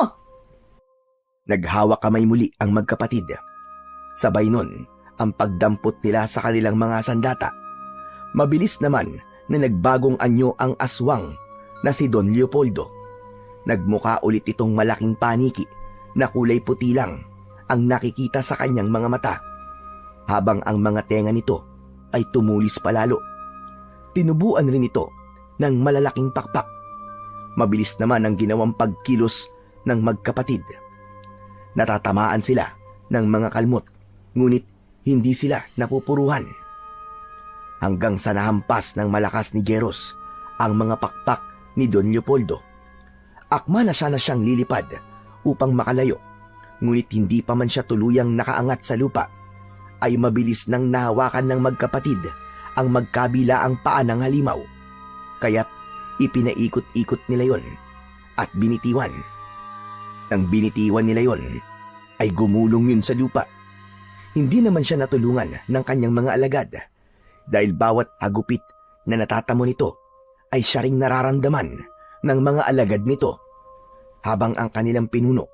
Naghawak kamay muli ang magkapatid. Sabay nun ang pagdampot nila sa kanilang mga sandata. Mabilis naman na nagbagong anyo ang aswang na si Don Leopoldo. Nagmuka ulit itong malaking paniki na kulay puti lang ang nakikita sa kanyang mga mata, habang ang mga tenga nito ay tumulis palalo. Tinubuan rin ito ng malalaking pakpak. Mabilis naman ang ginawang pagkilos ng magkapatid. Natatamaan sila ng mga kalmot, ngunit hindi sila napupuruhan. Hanggang sa nahampas ng malakas ni Jeros ang mga pakpak ni Don Leopoldo. Akma na sana siyang lilipad upang makalayo, ngunit hindi pa man siya tuluyang nakaangat sa lupa, ay mabilis nang nahawakan ng magkapatid ang magkabilaang paa ng halimaw. Kaya't ipinaikot-ikot nila yon at binitiwan. Nang binitiwan nila yon, ay gumulong yun sa lupa. Hindi naman siya natulungan ng kanyang mga alagad dahil bawat hagupit na natatamo nito ay siya ring nararamdaman ng mga alagad nito, habang ang kanilang pinuno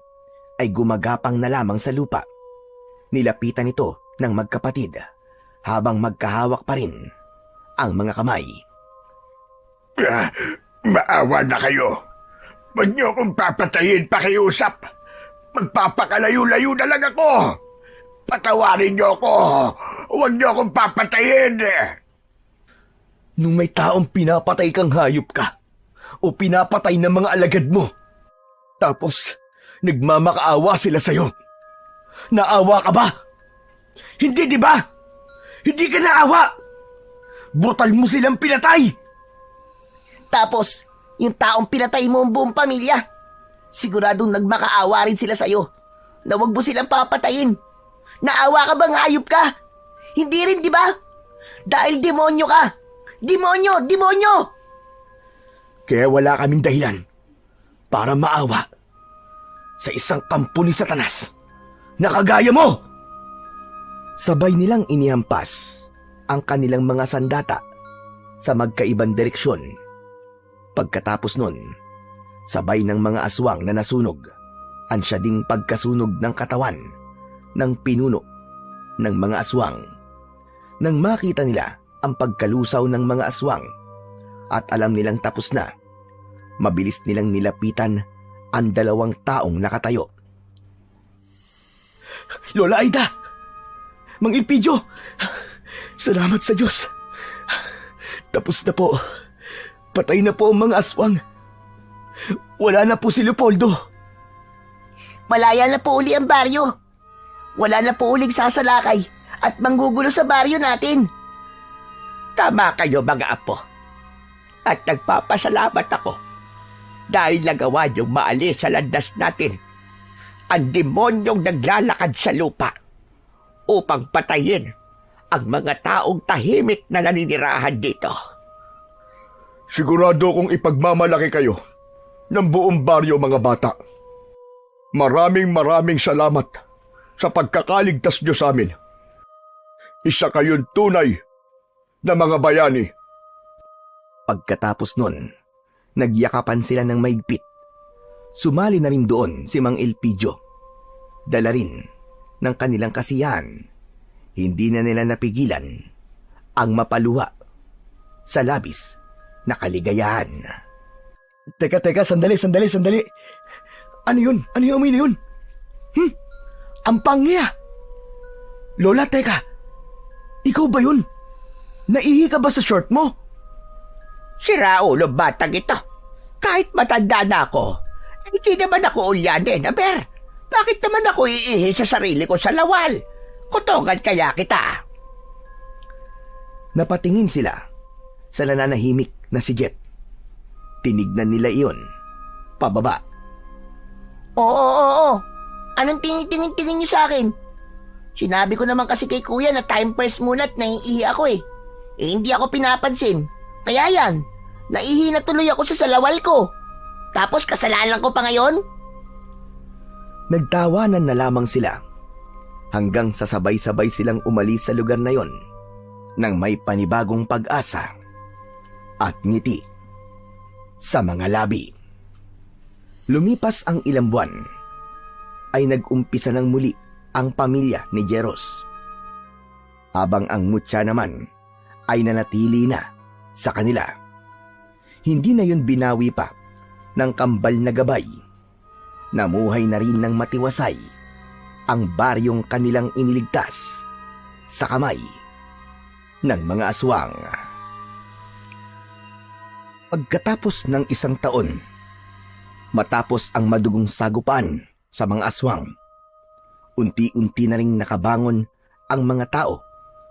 ay gumagapang na lamang sa lupa. Nilapitan ito ng magkapatid habang magkahawak pa rin ang mga kamay. Maawa na kayo. Huwag niyo akong papatayin, pakiusap. Magpapakalayo-layo na lang ako. Patawarin niyo ako. Huwag niyo akong papatayin. Nung may taong pinapatay kang hayop ka o pinapatay ng mga alagad mo, tapos nagmamakaawa sila sa'yo, naawa ka ba? Hindi, di ba? Hindi ka naawa. Brutal mo silang pinatay. Tapos, yung taong pinatay mo ang buong pamilya, siguradong nagmakaawa rin sila sa'yo na huwag mo silang papatayin. Naawa ka bang hayop ka? Hindi rin, di ba? Dahil demonyo ka. Demonyo! Demonyo! Kaya wala kaming dahilan para maawa sa isang kampo ni Satanas na kagaya mo. Sabay nilang inihampas ang kanilang mga sandata sa magkaibang direksyon. Pagkatapos nun, sabay ng mga aswang na nasunog, ansya ding pagkasunog ng katawan ng pinuno ng mga aswang. Nang makita nila ang pagkalusaw ng mga aswang at alam nilang tapos na, mabilis nilang nilapitan ang 2 taong nakatayo. Lola Aida! Mang Elpidio! Salamat sa Diyos! Tapos na po. Patay na po ang mga aswang. Wala na po si Leopoldo. Malaya na po uli ang baryo. Wala na po uling sasalakay at manggugulo sa baryo natin. Tama kayo mga apo. At nagpapasalamat ako dahil nagawa niyong maalis sa landas natin ang demonyong naglalakad sa lupa upang patayin ang mga taong tahimik na naninirahan dito. Sigurado kong ipagmamalaki kayo ng buong baryo, mga bata. Maraming salamat sa pagkakaligtas niyo sa amin. Isa kayong tunay na mga bayani. Pagkatapos nun, nagyakapan sila ng maigpit. Sumali na rin doon si Mang Elpidio. Dala rin ng kanilang kasiyahan. Hindi na nila napigilan ang mapaluha sa labis na kaligayahan. Teka, sandali. Ano yun? Ano yung amoy na yun? Ang pangya! Lola, teka. Ikaw ba yun? Naihi ka ba sa short mo? Si Raulo, batang ito. Kahit matanda na ako, hindi naman ako ulyanin, aber. Bakit naman ako iihi sa sarili ko sa lawal? Kutongan kaya kita. Napatingin sila sa nananahimik na si Jet. Tinignan nila iyon pababa. Oo. Anong tingin niyo sa akin? Sinabi ko naman kasi kay kuya na time first muna at naiihi ako eh. Hindi ako pinapansin. Kaya yan, naihi na tuloy ako sa salawal ko. Tapos kasalanan ko pa ngayon? Nagtawanan na lamang sila hanggang sa sabay-sabay silang umalis sa lugar na yon nang may panibagong pag-asa at ngiti sa mga labi. Lumipas ang ilang buwan ay nag-umpisa ng muli ang pamilya ni Jeros. Habang ang mutya naman ay nanatili na sa kanila. Hindi na yun binawi pa ng kambal na gabay. Namuhay na rin ng matiwasay ang baryong kanilang iniligtas sa kamay ng mga aswang. Pagkatapos ng 1 taon, matapos ang madugong sagupan sa mga aswang, unti-unti na ring nakabangon ang mga tao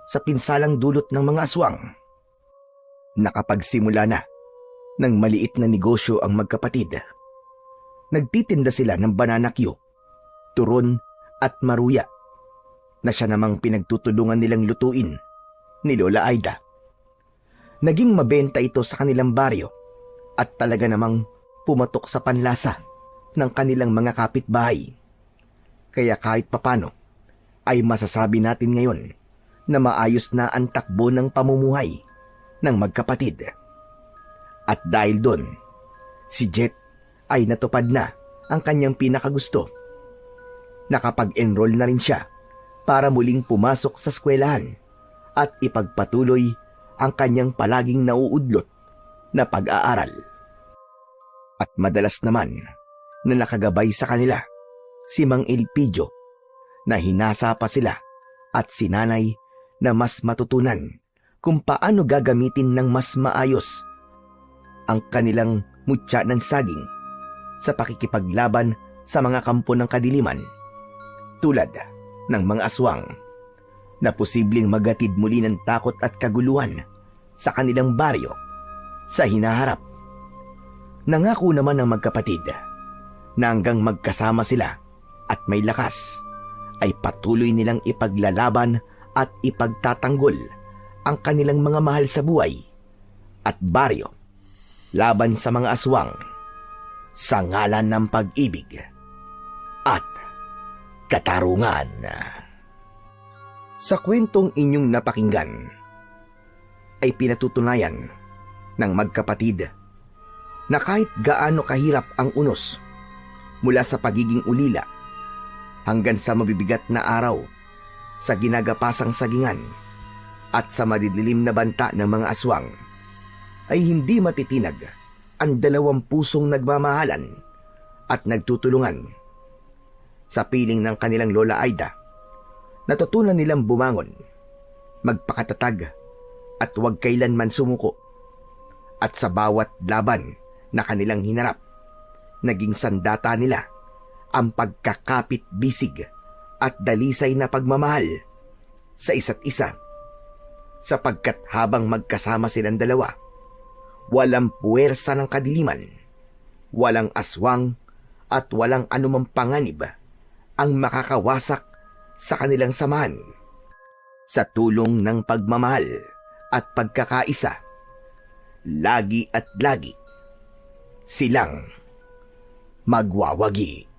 sa pinsalang dulot ng mga aswang. Nakapagsimula na ng maliit na negosyo ang magkapatid. Nagtitinda sila ng banana Q, turon at maruya na siya namang pinagtutulungan nilang lutuin ni Lola Aida. Naging mabenta ito sa kanilang baryo at talaga namang pumatok sa panlasa ng kanilang mga kapitbahay. Kaya kahit papano ay masasabi natin ngayon na maayos na ang takbo ng pamumuhay ng magkapatid. At dahil doon, si Jet ay natupad na ang kanyang pinakagusto. Nakapag-enroll na rin siya para muling pumasok sa eskwelahan at ipagpatuloy ang kanyang palaging nauudlot na pag-aaral. At madalas naman na nakagabay sa kanila si Mang Elpidio na hinasa pa sila at si Nanay na mas matutunan kung paano gagamitin ng mas maayos ang kanilang mutya ng saging sa pakikipaglaban sa mga kampo ng kadiliman tulad ng mga aswang na posibleng magatid muli ng takot at kaguluhan sa kanilang baryo sa hinaharap. Nangako naman ng magkapatid na hanggang magkasama sila at may lakas ay patuloy nilang ipaglalaban at ipagtatanggol ang kanilang mga mahal sa buhay at baryo laban sa mga aswang. sa ngalan ng pag-ibig at katarungan. Sa kwentong inyong napakinggan ay pinatutunayan ng magkapatid na kahit gaano kahirap ang unos mula sa pagiging ulila hanggang sa mabibigat na araw sa ginagapasang sagingan at sa madidilim na banta ng mga aswang, ay hindi matitinag ang dalawang pusong nagmamahalan at nagtutulungan. Sa piling ng kanilang Lola Aida, natutunan nilang bumangon, magpakatatag at huwag kailanman sumuko. At sa bawat laban na kanilang hinarap, naging sandata nila ang pagkakapit-bisig at dalisay na pagmamahal sa isa't isa. Sapagkat habang magkasama silang dalawa, walang puwersa ng kadiliman, walang aswang at walang anumang panganib ang makakawasak sa kanilang samahan. Sa tulong ng pagmamahal at pagkakaisa, lagi at lagi silang magwawagi.